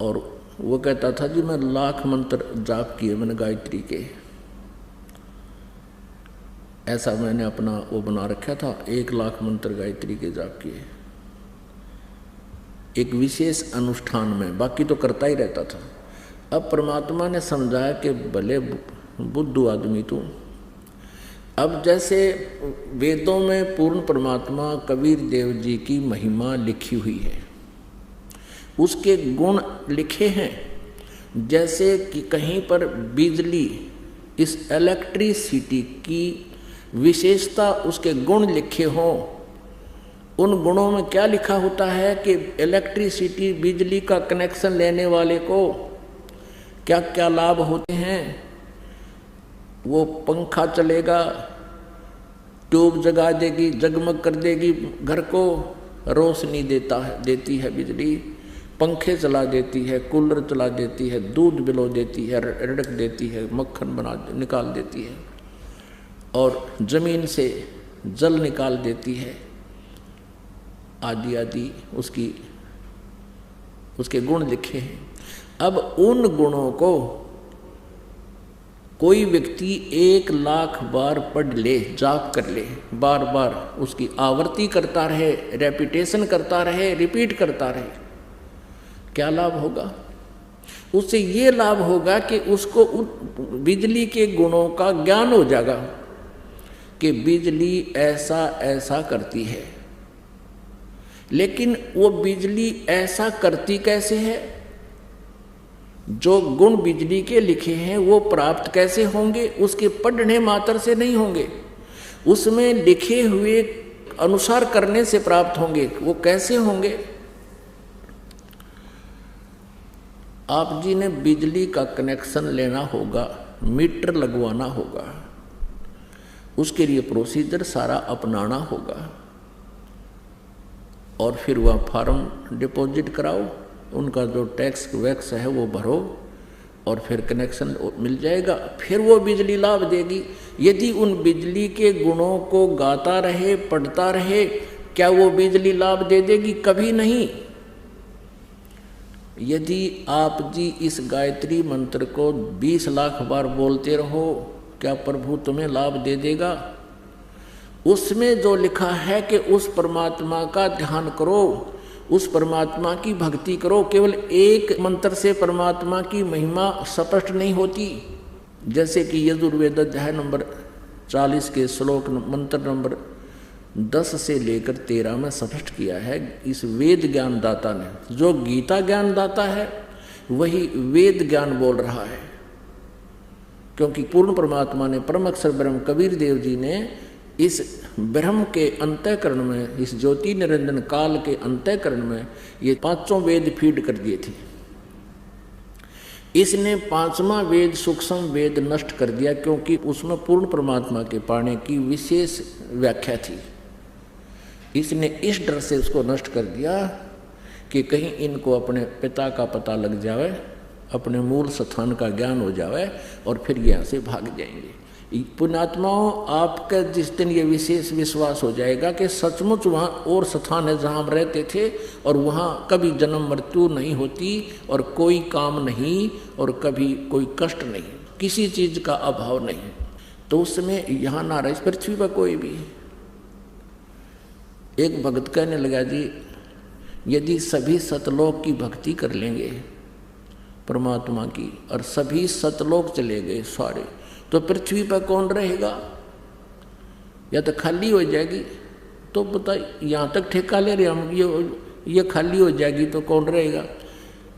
और वो कहता था जी मैं 1,00,000 मंत्र जाप किए मैंने गायत्री के, ऐसा मैंने अपना वो बना रखा था, 1,00,000 मंत्र गायत्री के जाप किए एक विशेष अनुष्ठान में, बाकी तो करता ही रहता था। अब परमात्मा ने समझाया कि भले बुद्धू आदमी तू, अब जैसे वेदों में पूर्ण परमात्मा कबीर देव जी की महिमा लिखी हुई है, उसके गुण लिखे हैं, जैसे कि कहीं पर बिजली, इस इलेक्ट्रिसिटी की विशेषता उसके गुण लिखे हों। उन गुणों में क्या लिखा होता है कि इलेक्ट्रिसिटी बिजली का कनेक्शन लेने वाले को क्या क्या लाभ होते हैं। वो पंखा चलेगा, ट्यूब जगा देगी, जगमग कर देगी घर को, रोशनी देती है बिजली, पंखे चला देती है, कूलर चला देती है, दूध बिलो देती है, रड़क देती है, मक्खन निकाल देती है, और जमीन से जल निकाल देती है, आदि आदि उसके गुण लिखे हैं। अब उन गुणों को कोई व्यक्ति 1,00,000 बार पढ़ ले, जाप कर ले, बार बार उसकी आवृत्ति करता रहे, रेपिटेशन करता रहे, रिपीट करता रहे, क्या लाभ होगा? उससे ये लाभ होगा कि उसको बिजली के गुणों का ज्ञान हो जाएगा कि बिजली ऐसा ऐसा करती है। लेकिन वो बिजली ऐसा करती कैसे है? जो गुण बिजली के लिखे हैं वो प्राप्त कैसे होंगे? उसके पढ़ने मात्र से नहीं होंगे, उसमें लिखे हुए अनुसार करने से प्राप्त होंगे। वो कैसे होंगे? आप जी ने बिजली का कनेक्शन लेना होगा, मीटर लगवाना होगा, उसके लिए प्रोसीजर सारा अपनाना होगा, और फिर वह फॉर्म डिपॉजिट कराओ, उनका जो टैक्स वैक्स है वो भरो, और फिर कनेक्शन मिल जाएगा। फिर वो बिजली लाभ देगी। यदि उन बिजली के गुणों को गाता रहे, पढ़ता रहे, क्या वो बिजली लाभ दे देगी? कभी नहीं। यदि आप जी इस गायत्री मंत्र को 20 लाख बार बोलते रहो, क्या प्रभु तुम्हें लाभ दे देगा? उसमें जो लिखा है कि उस परमात्मा का ध्यान करो, उस परमात्मा की भक्ति करो। केवल एक मंत्र से परमात्मा की महिमा स्पष्ट नहीं होती। जैसे कि यजुर्वेद अध्याय नंबर 40 के श्लोक मंत्र नंबर 10 से लेकर 13 में स्पष्ट किया है इस वेद ज्ञान दाता ने। जो गीता ज्ञान दाता है वही वेद ज्ञान बोल रहा है, क्योंकि पूर्ण परमात्मा ने, परम अक्षर ब्रह्म कबीर देव जी ने इस ब्रह्म के अंतःकरण में, इस ज्योति निरंजन काल के अंतःकरण में ये 5 वेद फीड कर दिए थे। इसने 5वां वेद सूक्ष्म वेद नष्ट कर दिया, क्योंकि उसमें पूर्ण परमात्मा के पाने की विशेष व्याख्या थी। इसने इस डर से उसको नष्ट कर दिया कि कहीं इनको अपने पिता का पता लग जाए, अपने मूल स्थान का ज्ञान हो जाए, और फिर यहाँ से भाग जाएंगे। पुण्यात्माओं, आपका जिस दिन ये विशेष विश्वास हो जाएगा कि सचमुच वहाँ और स्थान है जहाँ हम रहते थे, और वहाँ कभी जन्म मृत्यु नहीं होती, और कोई काम नहीं, और कभी कोई कष्ट नहीं, किसी चीज़ का अभाव नहीं, तो उस समय यहाँ ना रहे इस पृथ्वी पर कोई भी। एक भक्त कहने लगा, जी यदि सभी सतलोक की भक्ति कर लेंगे परमात्मा की, और सभी सतलोक चले गए सारे, तो पृथ्वी पर कौन रहेगा? या तो खाली हो जाएगी। तो पता यहाँ तक ठेका ले रहे हम, ये खाली हो जाएगी तो कौन रहेगा?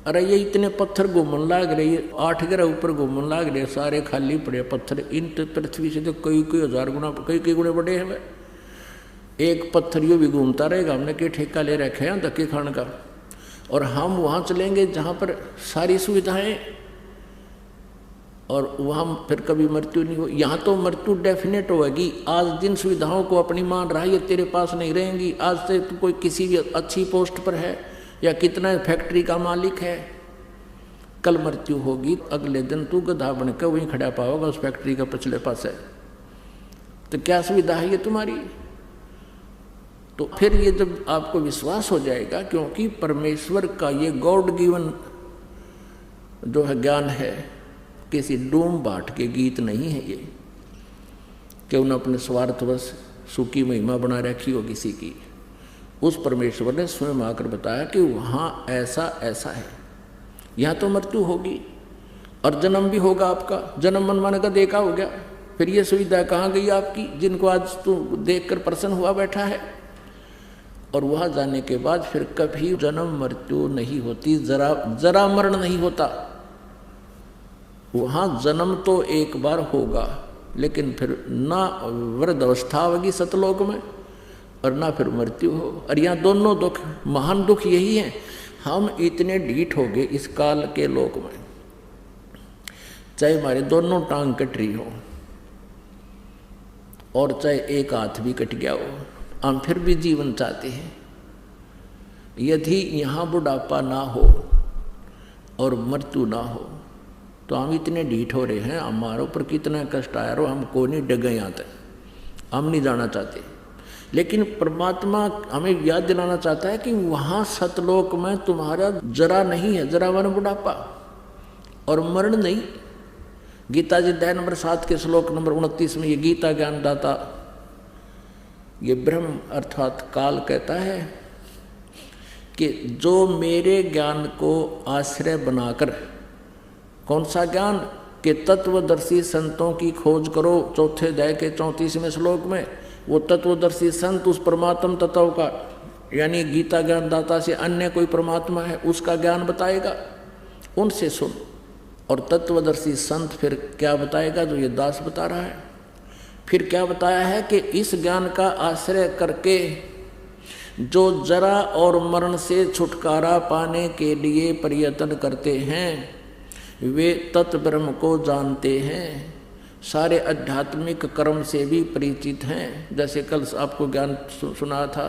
अरे ये इतने पत्थर घूमन लाग रहे, 8 ग्रह ऊपर घूमन लाग रहे, सारे खाली पड़े पत्थर। इन तो पृथ्वी से तो कई 1000 गुना, कई गुणे बड़े हैं। एक पत्थर यो भी घूमता रहेगा, हमने क्या ठेका ले रखे हैं धक्के खाने का। और हम वहाँ चलेंगे जहाँ पर सारी सुविधाएं, और वहाँ फिर कभी मृत्यु नहीं हो। यहाँ तो मृत्यु डेफिनेट होगी। आज जिन सुविधाओं को अपनी मान रहा है ये तेरे पास नहीं रहेंगी। आज से तू कोई किसी भी अच्छी पोस्ट पर है, या कितना फैक्ट्री का मालिक है, कल मृत्यु होगी, अगले दिन तू गधा बनकर वहीं खड़ा पाओगा उस फैक्ट्री का पिछले पास है। तो क्या सुविधा है ये तुम्हारी? तो फिर ये जब आपको विश्वास हो जाएगा, क्योंकि परमेश्वर का ये गॉड गिवन जो है ज्ञान है, किसी डूम बाट के गीत नहीं है ये, कि उन्हें अपने स्वार्थवश सुखी महिमा बना रखी हो किसी की। उस परमेश्वर ने स्वयं आकर बताया कि वहाँ ऐसा ऐसा है, यहाँ तो मृत्यु होगी और जन्म भी होगा आपका। जन्म मनमाने का देखा हो गया, फिर ये सुविधा कहाँ गई आपकी, जिनको आज तू देखकर प्रसन्न हुआ बैठा है। और वहाँ जाने के बाद फिर कभी जन्म मृत्यु नहीं होती, जरा मरण नहीं होता। वहाँ जन्म तो एक बार होगा, लेकिन फिर ना वृद्ध अवस्था होगी सतलोक में और ना फिर मृत्यु हो। और यहाँ दोनों दुख, महान दुख यही है, हम इतने ढीठ हो गए इस काल के लोक में, चाहे हमारे दोनों टांग कट रही हो और चाहे एक हाथ भी कट गया हो, हम फिर भी जीवन चाहते हैं। यदि यहाँ बुढ़ापा ना हो और मृत्यु ना हो तो हम इतने ढीठ हो रहे हैं, हमारे ऊपर कितना कष्ट आया रो, हमको नहीं डगे यहाँ तक, हम नहीं जाना चाहते। लेकिन परमात्मा हमें याद दिलाना चाहता है कि वहाँ सतलोक में तुम्हारा जरा नहीं है, जरा वन बुढ़ापा और मरण नहीं। गीता जी अध्याय नंबर 7 के श्लोक नंबर 29 में ये गीता ज्ञानदाता, ये ब्रह्म अर्थात काल कहता है कि जो मेरे ज्ञान को आश्रय बनाकर, कौन सा ज्ञान, कि तत्वदर्शी संतों की खोज करो, चौथे अध्याय के 34वें श्लोक में वो तत्वदर्शी संत उस परमात्म तत्व का, यानी गीता ज्ञानदाता से अन्य कोई परमात्मा है उसका ज्ञान बताएगा, उनसे सुन। और तत्वदर्शी संत फिर क्या बताएगा, जो ये दास बता रहा है। फिर क्या बताया है कि इस ज्ञान का आश्रय करके जो जरा और मरण से छुटकारा पाने के लिए प्रयत्न करते हैं वे तत्व ब्रह्म को जानते हैं, सारे आध्यात्मिक कर्म से भी परिचित हैं। जैसे कल आपको ज्ञान सुना था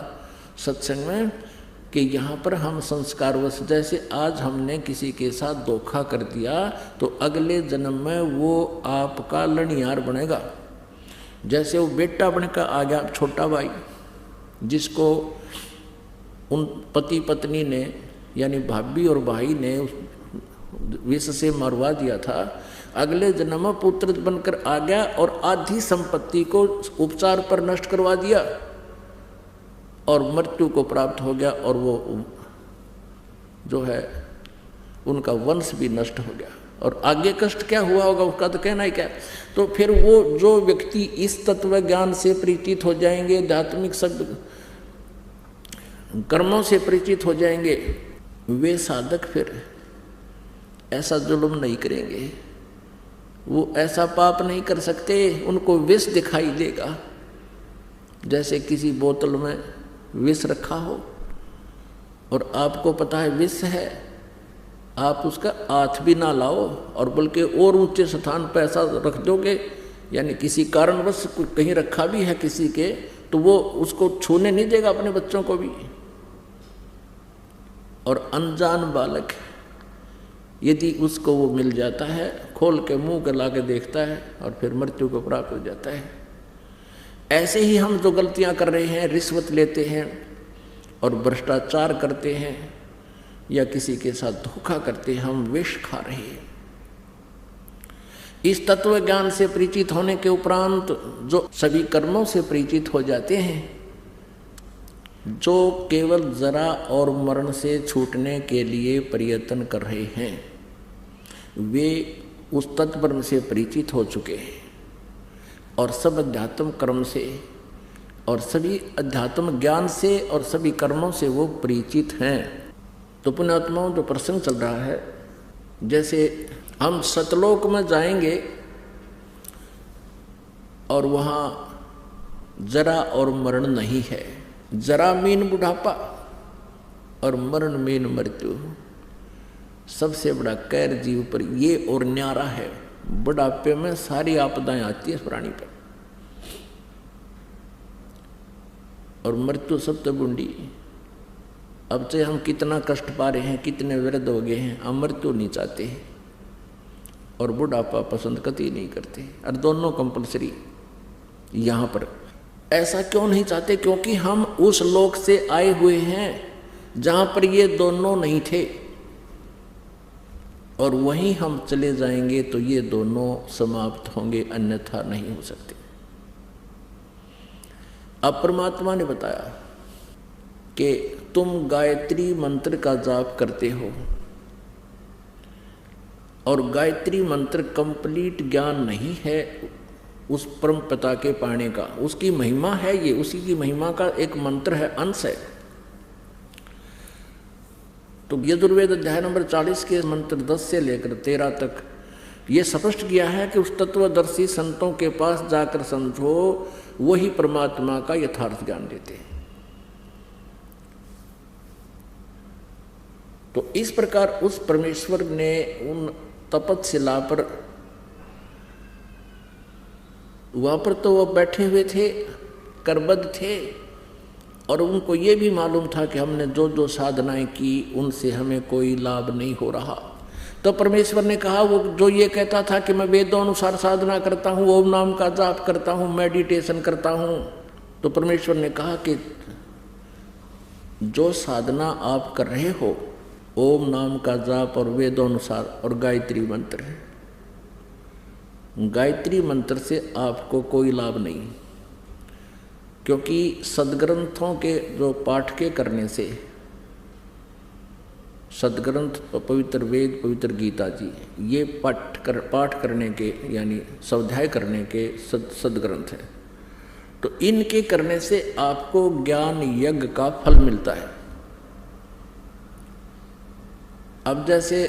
सत्संग में कि यहाँ पर हम संस्कारवश, जैसे आज हमने किसी के साथ धोखा कर दिया तो अगले जन्म में वो आपका लड़ियार बनेगा। जैसे वो बेटा बनकर आ गया छोटा भाई, जिसको उन पति पत्नी ने यानी भाभी और भाई ने विष से मरवा दिया था, अगले जन्म में पुत्र बनकर आ गया और आधी संपत्ति को उपचार पर नष्ट करवा दिया और मृत्यु को प्राप्त हो गया, और वो जो है उनका वंश भी नष्ट हो गया। और आगे कष्ट क्या हुआ होगा उसका तो कहना ही क्या। तो फिर वो जो व्यक्ति इस तत्व ज्ञान से परिचित हो जाएंगे, आध्यात्मिक सब कर्मों से परिचित हो जाएंगे, वे साधक फिर ऐसा जुल्म नहीं करेंगे, वो ऐसा पाप नहीं कर सकते। उनको विष दिखाई देगा, जैसे किसी बोतल में विष रखा हो और आपको पता है विष है, आप उसका हाथ भी ना लाओ और बल्कि और ऊंचे स्थान पर ऐसा रख दोगे, यानी किसी कारणवश कहीं रखा भी है किसी के, तो वो उसको छूने नहीं देगा अपने बच्चों को भी। और अनजान बालक यदि उसको वो मिल जाता है, खोल के मुंह के ला के देखता है और फिर मृत्यु को प्राप्त हो जाता है। ऐसे ही हम जो गलतियां कर रहे हैं, रिश्वत लेते हैं और भ्रष्टाचार करते हैं या किसी के साथ धोखा करते हैं, हम विष खा रहे हैं। इस तत्व ज्ञान से परिचित होने के उपरांत जो सभी कर्मों से परिचित हो जाते हैं, जो केवल जरा और मरण से छूटने के लिए प्रयत्न कर रहे हैं, वे उस तत्व से परिचित हो चुके हैं और सब अध्यात्म कर्म से और सभी अध्यात्म ज्ञान से और सभी कर्मों से वो परिचित हैं। तो पुण्यात्माओं, जो प्रसंग चल रहा है, जैसे हम सतलोक में जाएंगे और वहाँ जरा और मरण नहीं है। जरा मीन बुढ़ापा और मरण मीन मृत्यु। सबसे बड़ा कैर जीव पर ये और न्यारा है। बुढ़ापे में सारी आपदाएं आती है प्राणी पर, और मृत्यु सबसे बूंदी। अब से हम कितना कष्ट पा रहे हैं, कितने वृद्ध हो गए हैं, हम मृत्यु नहीं चाहते हैं और बुढ़ापा पसंद कतई नहीं करते, और दोनों कंपलसरी। यहाँ पर ऐसा क्यों नहीं चाहते? क्योंकि हम उस लोक से आए हुए हैं जहाँ पर ये दोनों नहीं थे, और वहीं हम चले जाएंगे तो ये दोनों समाप्त होंगे, अन्यथा नहीं हो सकते। अब परमात्मा ने बताया कि तुम गायत्री मंत्र का जाप करते हो, और गायत्री मंत्र कंप्लीट ज्ञान नहीं है उस परम पिता के पाने का, उसकी महिमा है, ये उसी की महिमा का एक मंत्र है, अंश है। तो यजुर्वेद अध्याय नंबर 40 के मंत्र 10 से लेकर 13 तक ये स्पष्ट किया है कि उस तत्वदर्शी संतों के पास जाकर समझो, वही परमात्मा का यथार्थ ज्ञान देते हैं। तो इस प्रकार उस परमेश्वर ने उन तपस्शिला पर, वहां पर तो वो बैठे हुए थे, करबद्ध थे, और उनको ये भी मालूम था कि हमने जो जो साधनाएं की उनसे हमें कोई लाभ नहीं हो रहा। तो परमेश्वर ने कहा, वो जो ये कहता था कि मैं वेदों अनुसार साधना करता हूँ, ओम नाम का जाप करता हूँ, मेडिटेशन करता हूँ, तो परमेश्वर ने कहा कि जो साधना आप कर रहे हो, ओम नाम का जाप और वेदों अनुसार और गायत्री मंत्र है, गायत्री मंत्र से आपको कोई लाभ नहीं, क्योंकि सदग्रंथों के जो पाठ के करने से, सदग्रंथ पवित्र वेद, पवित्र गीता जी, ये पाठ करने के यानी स्वाध्याय करने के सदग्रंथ हैं, तो इनके करने से आपको ज्ञान यज्ञ का फल मिलता है। अब जैसे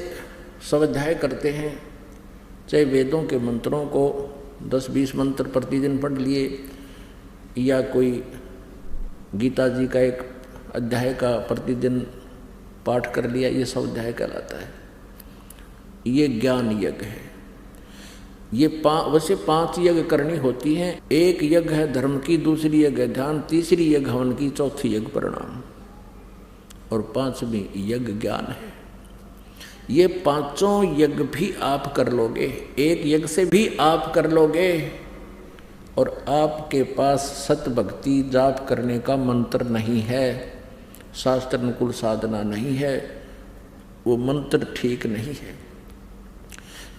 स्वाध्याय करते हैं, चाहे वेदों के मंत्रों को 10-20 मंत्र प्रतिदिन पढ़ लिए, या कोई गीता जी का एक अध्याय का प्रतिदिन पाठ कर लिया, ये स्वाध्याय कहलाता है। ये ज्ञान यज्ञ है। ये वैसे 5 यज्ञ करनी होती हैं। एक यज्ञ है धर्म की, दूसरी यज्ञ है ध्यान, तीसरी यज्ञ हवन की, चौथी यज्ञ प्रणाम, और 5वीं यज्ञ ज्ञान है। ये 5 यज्ञ भी आप कर लोगे, एक यज्ञ से भी आप कर लोगे, और आपके पास सत भक्ति जाप करने का मंत्र नहीं है, शास्त्र अनुकूल साधना नहीं है, वो मंत्र ठीक नहीं है,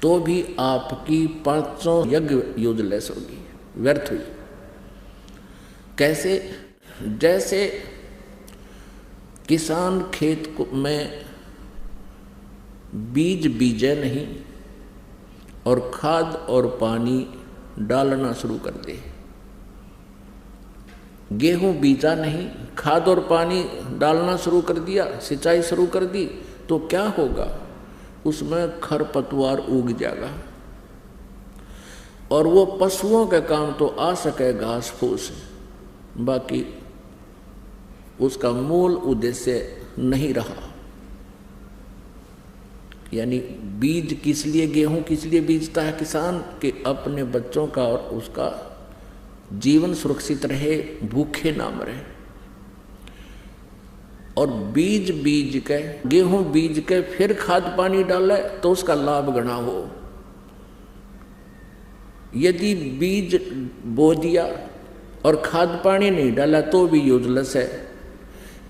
तो भी आपकी 5 यज्ञ यूजलेस होगी, व्यर्थ हुई। कैसे? जैसे किसान खेत में बीज बीजे नहीं और खाद और पानी डालना शुरू कर दे, गेहूं बीजा नहीं, खाद और पानी डालना शुरू कर दिया, सिंचाई शुरू कर दी, तो क्या होगा? उसमें खरपतवार उग जाएगा, और वो पशुओं के काम तो आ सके घास फूस, बाकी उसका मूल उद्देश्य नहीं रहा। यानी बीज किस लिए, गेहूं किस लिए बीजता है किसान? कि अपने बच्चों का और उसका जीवन सुरक्षित रहे, भूखे ना मरे। और बीज के, गेहूं बीज के फिर खाद पानी डाले तो उसका लाभ गणा हो। यदि बीज बो दिया और खाद पानी नहीं डाला तो भी यूजलेस है।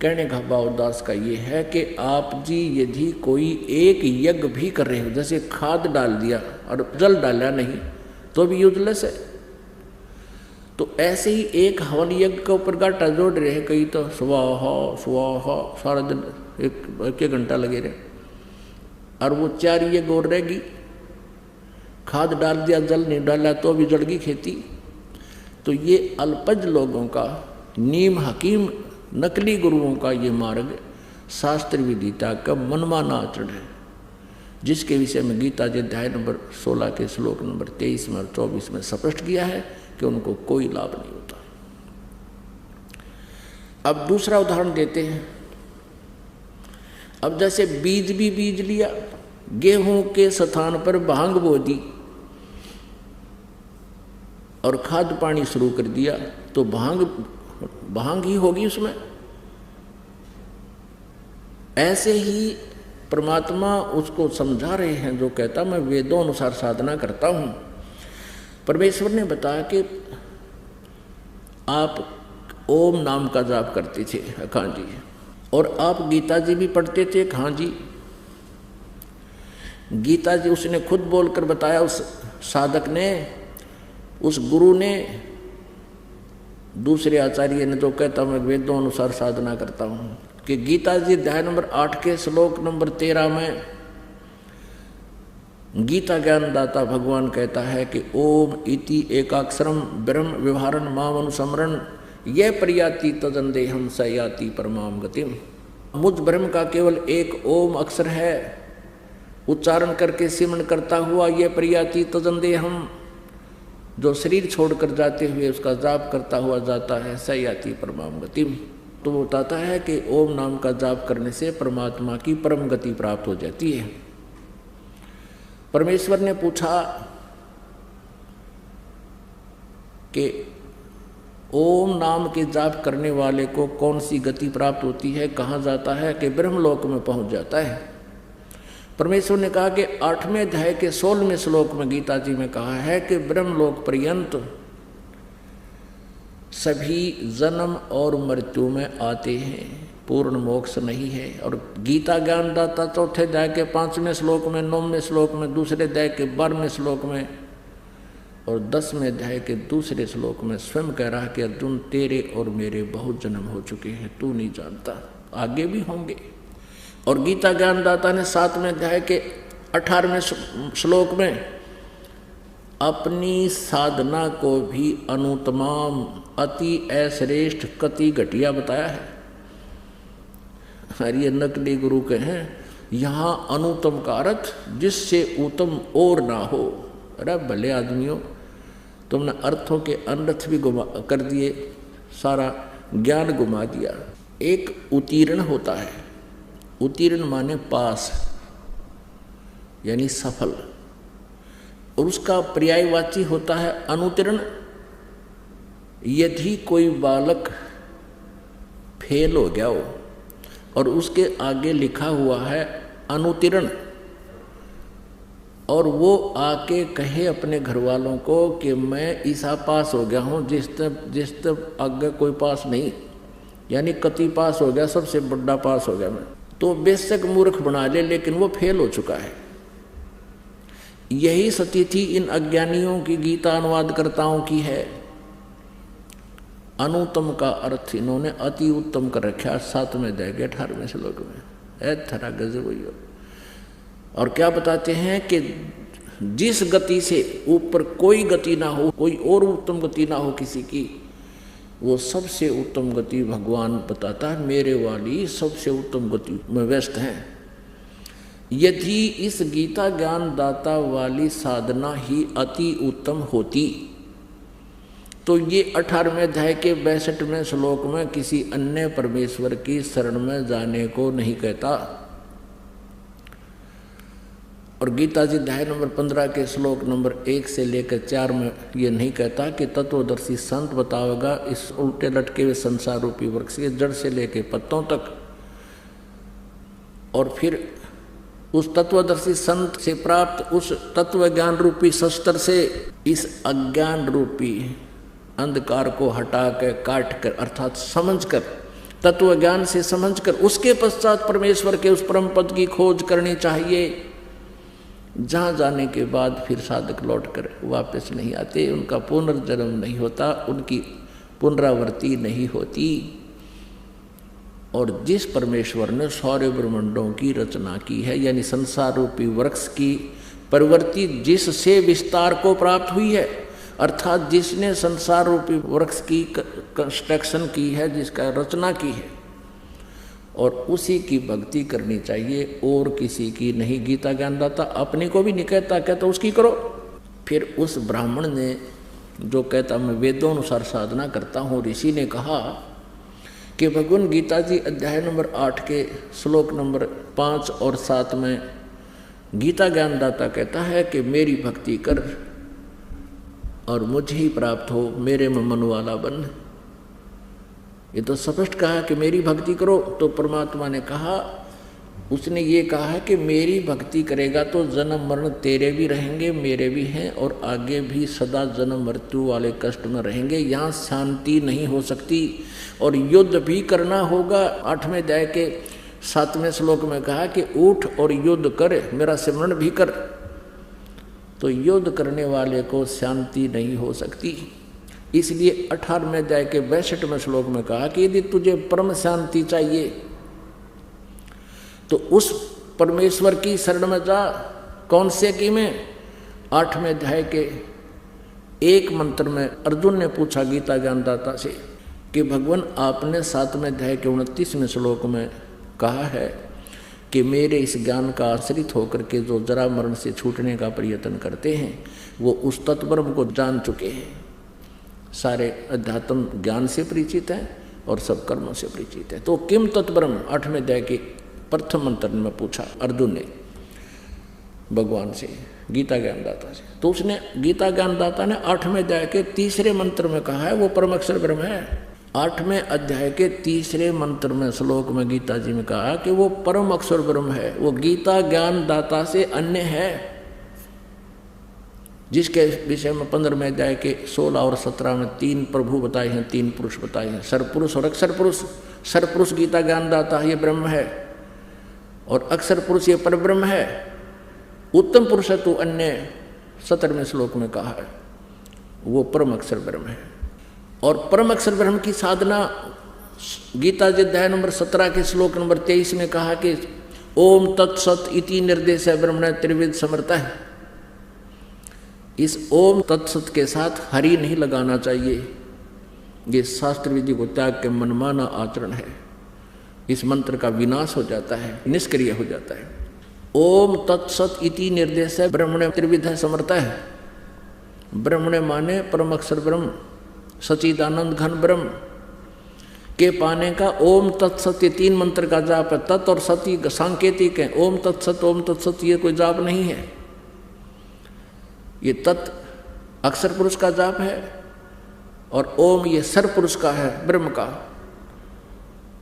कहने का भाव दास का ये है कि आप जी यदि कोई एक यज्ञ भी कर रहे हो, जैसे खाद डाल दिया और जल डाला नहीं, तो भी यूजलेस है। तो ऐसे ही एक हवन यज्ञ के ऊपर गाटा जोड़ रहे हैं, कई तो स्वाहा स्वाहा सारा दिन एक घंटा लगे रहे, और वो 4 यज्ञ और रहेगी। खाद डाल दिया, जल नहीं डाला तो भी जड़ गई खेती। तो ये अल्पज लोगों का, नीम हकीम नकली गुरुओं का ये मार्ग शास्त्र विदिता का मनमाना आचरण है, जिसके विषय में गीता जी अध्याय नंबर 16 के श्लोक नंबर 23 में और 24 में स्पष्ट किया है कि उनको कोई लाभ नहीं होता। अब दूसरा उदाहरण देते हैं। अब जैसे बीज भी बीज लिया, गेहूं के स्थान पर भांग बो दी और खाद पानी शुरू कर दिया, तो भांग ही होगी उसमें। ऐसे ही परमात्मा उसको समझा रहे हैं जो कहता मैं वेदों अनुसार साधना करता हूं। परमेश्वर ने बताया कि आप ओम नाम का जाप करते थे, हाँ जी, और आप गीता जी भी पढ़ते थे, हाँ जी। गीता जी उसने खुद बोलकर बताया, उस साधक ने, उस गुरु ने, दूसरे आचार्य ने, तो कहता मैं वेदों अनुसार साधना करता हूँ, कि गीता जी अध्याय नंबर 8 के श्लोक नंबर 13 में गीता ज्ञानदाता भगवान कहता है कि ओम इति एकाक्षरम ब्रह्म व्यवहारन माम अनुसमरण यह प्रयाति तदंदेहम सयाति परमाम गतिम। मुझ ब्रह्म का केवल एक ओम अक्षर है, उच्चारण करके सिमरण करता हुआ ये प्रयाति तजंदे हम, जो शरीर छोड़कर जाते हुए उसका जाप करता हुआ जाता है, स याति परमाम गतिम। तो वो बताता है कि ओम नाम का जाप करने से परमात्मा की परम गति प्राप्त हो जाती है। परमेश्वर ने पूछा कि ओम नाम के जाप करने वाले को कौन सी गति प्राप्त होती है, कहाँ जाता है, कि ब्रह्मलोक में पहुँच जाता है। परमेश्वर ने कहा कि 8वें अध्याय के 16वें श्लोक में गीता जी में कहा है कि ब्रह्मलोक पर्यंत सभी जन्म और मृत्यु में आते हैं, पूर्ण मोक्ष नहीं है। और गीता ज्ञानदाता 4थे अध्याय के 5वें श्लोक में, 9वें श्लोक में, 2रे अध्याय के 12वें श्लोक में और 10वें अध्याय के 2रे श्लोक में स्वयं कह रहा कि अर्जुन तेरे और मेरे बहुत जन्म हो चुके हैं, तू नहीं जानता, आगे भी होंगे। और गीता ज्ञानदाता ने 7वें अध्याय के 18वें श्लोक में अपनी साधना को भी अनुत्तम अति अश्रेष्ठ कति घटिया बताया है। अरे ये नकली गुरु के हैं, यहाँ अनुत्तम का अर्थ जिससे उत्तम और ना हो। अरे भले आदमियों, तुमने अर्थों के अनर्थ भी गुमा कर दिए, सारा ज्ञान गुमा दिया। एक उत्तीर्ण होता है, उत्तीर्ण माने पास यानी सफल, और उसका पर्यायवाची होता है अनुत्तीर्ण। यदि कोई बालक फेल हो गया हो और उसके आगे लिखा हुआ है अनुत्तीर्ण, और वो आके कहे अपने घर वालों को कि मैं ईसा पास हो गया हूँ, जिस तब आगे कोई पास नहीं, यानी कति पास हो गया, सबसे बड़ा पास हो गया मैं, तो बेशक मूर्ख बना ले, लेकिन वो फेल हो चुका है। यही स्थिति इन अज्ञानियों की गीता अनुवादकर्ताओं की है। अनुत्तम का अर्थ इन्होंने अति उत्तम कर रखा 7वें अध्याय के 18वें श्लोक में। थरा गजब हुई। और क्या बताते हैं कि जिस गति से ऊपर कोई गति ना हो, कोई और उत्तम गति ना हो किसी की, वो सबसे उत्तम गति भगवान बताता है, मेरे वाली सबसे उत्तम गति में व्यस्त हैं। यदि इस गीता ज्ञान दाता वाली साधना ही अति उत्तम होती तो ये 18वें अध्याय के 62वें श्लोक में किसी अन्य परमेश्वर की शरण में जाने को नहीं कहता। और गीता जी अध्याय नंबर 15 के श्लोक नंबर 1 से लेकर 4 में ये नहीं कहता कि तत्वदर्शी संत बतावेगा इस उल्टे लटके हुए संसार रूपी वृक्ष के जड़ से लेकर पत्तों तक, और फिर उस तत्वदर्शी संत से प्राप्त उस तत्व ज्ञान रूपी शस्त्र से इस अज्ञान रूपी अंधकार को हटा कर, काट कर, अर्थात समझकर, तत्व ज्ञान से समझकर उसके पश्चात परमेश्वर के उस परम पद की खोज करनी चाहिए, जहाँ जाने के बाद फिर साधक लौट कर वापस नहीं आते, उनका पुनर्जन्म नहीं होता, उनकी पुनरावृत्ति नहीं होती। और जिस परमेश्वर ने सारे ब्रह्मांडों की रचना की है, यानी संसार रूपी वृक्ष की प्रवृत्ति जिससे विस्तार को प्राप्त हुई है, अर्थात जिसने संसार रूपी वृक्ष की कंस्ट्रक्शन की है, जिसका रचना की है, और उसी की भक्ति करनी चाहिए और किसी की नहीं। गीता ज्ञानदाता अपने को भी नहीं कहता, कहता उसकी करो। फिर उस ब्राह्मण ने जो कहता मैं वेदों अनुसार साधना करता हूँ, ऋषि ने कहा कि भगवान गीता जी अध्याय नंबर 8 के श्लोक नंबर 5 और 7 में गीता ज्ञानदाता कहता है कि मेरी भक्ति कर और मुझे ही प्राप्त हो, मेरे में मन वाला बन। ये तो स्पष्ट कहा कि मेरी भक्ति करो। तो परमात्मा ने कहा, उसने ये कहा है कि मेरी भक्ति करेगा तो जन्म मरण तेरे भी रहेंगे, मेरे भी हैं, और आगे भी सदा जन्म मृत्यु वाले कष्ट में रहेंगे। यहाँ शांति नहीं हो सकती और युद्ध भी करना होगा। 8वें अध्याय के 7वें श्लोक में कहा कि उठ और युद्ध कर, मेरा सिमरण भी कर। तो युद्ध करने वाले को शांति नहीं हो सकती। इसलिए 18वें अध्याय के 62वें श्लोक में कहा कि यदि तुझे परम शांति चाहिए तो उस परमेश्वर की शरण में जा। कौन से की में? 8वें अध्याय के एक मंत्र में अर्जुन ने पूछा गीता ज्ञानदाता से कि भगवान आपने 7वें अध्याय के 29वें श्लोक में कहा है कि मेरे इस ज्ञान का आश्रित होकर के जो जरा मरण से छूटने का प्रयत्न करते हैं वो उस तत्ब्रह्म को जान चुके हैं, सारे अध्यात्म ज्ञान से परिचित हैं और सब कर्मों से परिचित है। तो किम तत्ब्रह्म 8वें अध्याय के प्रथम मंत्र में पूछा अर्जुन ने भगवान से, गीता ज्ञानदाता से। तो उसने गीता ज्ञानदाता ने 8वें अध्याय के तीसरे मंत्र में कहा है वो परम अक्षर ब्रह्म है। 8वें अध्याय के तीसरे मंत्र में श्लोक में गीता जी में कहा कि वो परम अक्षर ब्रह्म है, वो गीता ज्ञानदाता से अन्य है, जिसके विषय में 15वें अध्याय के 16 और 17 में 3 प्रभु बताए हैं, 3 पुरुष बताए हैं, सरपुरुष और अक्षर पुरुष। सरपुरुष गीता ज्ञानदाता ये ब्रह्म है और अक्षर पुरुष ये परब्रह्म है। उत्तम पुरुष तो अन्य 17वें श्लोक में कहा है वो परम अक्षर ब्रह्म है। और परम अक्षर ब्रह्म की साधना गीता जी अध्याय नंबर 17 के श्लोक नंबर 23 में कहा कि ओम तत्सत इति निर्देश है ब्रह्मण त्रिविध समर्थ है। इस ओम तत्सत के साथ हरि नहीं लगाना चाहिए, ये शास्त्र विधि को त्याग के मनमाना आचरण है। इस मंत्र का विनाश हो जाता है, निष्क्रिय हो जाता है। ओम तत्सत इति निर्देश है ब्रह्मण त्रिविध समर्थ है। ब्रह्मण माने परम अक्षर ब्रह्म सचिदानंद घन ब्रह्म के पाने का ओम तत्सत, ये 3 मंत्र का जाप है। तत् और सती सांकेतिक है। ओम तत्सत ये कोई जाप नहीं है। ये तत् अक्षर पुरुष का जाप है और ओम ये सर पुरुष का है ब्रह्म का,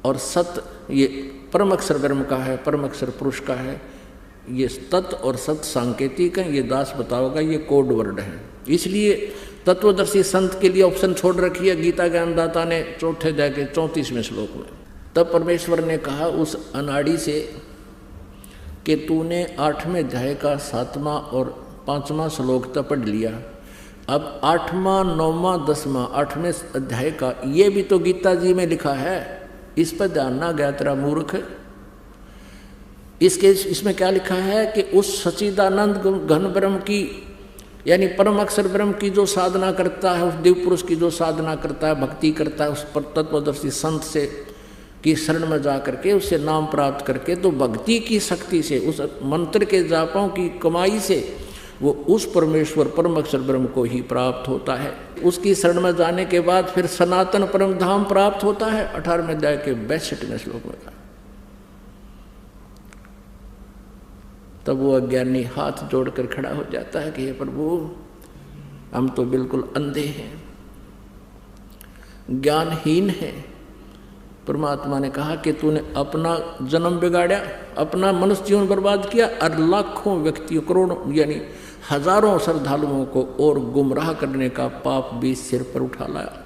और सत ये परम अक्षर ब्रह्म का है, परम अक्षर पुरुष का है। ये तत् और सत सांकेतिक है, ये दास बताओगा, ये कोड वर्ड है। इसलिए तत्वदर्शी संत के लिए ऑप्शन छोड़ रखी है गीता ज्ञानदाता ने 4थे अध्याय के 34वें श्लोक में। तब परमेश्वर ने कहा उस अनाड़ी से कि तूने 8वें अध्याय का 7वां और 5वां श्लोक तक पढ़ लिया, अब 8वां 9वां 10वां 8वें अध्याय का ये भी तो गीता जी में लिखा है, इस पर ध्यान ना गया तेरा मूर्ख। इसमें क्या लिखा है कि उस सच्चिदानंद घन ब्रह्म की यानी परम अक्षर ब्रह्म की जो साधना करता है, उस दिव्य पुरुष की जो साधना करता है, भक्ति करता है, उस पर तत्वदर्शी संत से की शरण में जा करके उससे नाम प्राप्त करके, तो भक्ति की शक्ति से, उस मंत्र के जापों की कमाई से वो उस परमेश्वर परम अक्षर ब्रह्म को ही प्राप्त होता है। उसकी शरण में जाने के बाद फिर सनातन परम धाम प्राप्त होता है। 18वें अध्याय के 62वें श्लोक में कहा। तब वो अज्ञानी हाथ जोड़कर खड़ा हो जाता है कि हे प्रभु हम तो बिल्कुल अंधे हैं, ज्ञानहीन हैं। परमात्मा ने कहा कि तूने अपना जन्म बिगाड़ा, अपना मनुष्य जीवन बर्बाद किया और लाखों व्यक्तियों करोड़ों यानी हजारों श्रद्धालुओं को और गुमराह करने का पाप भी सिर पर उठा लाया।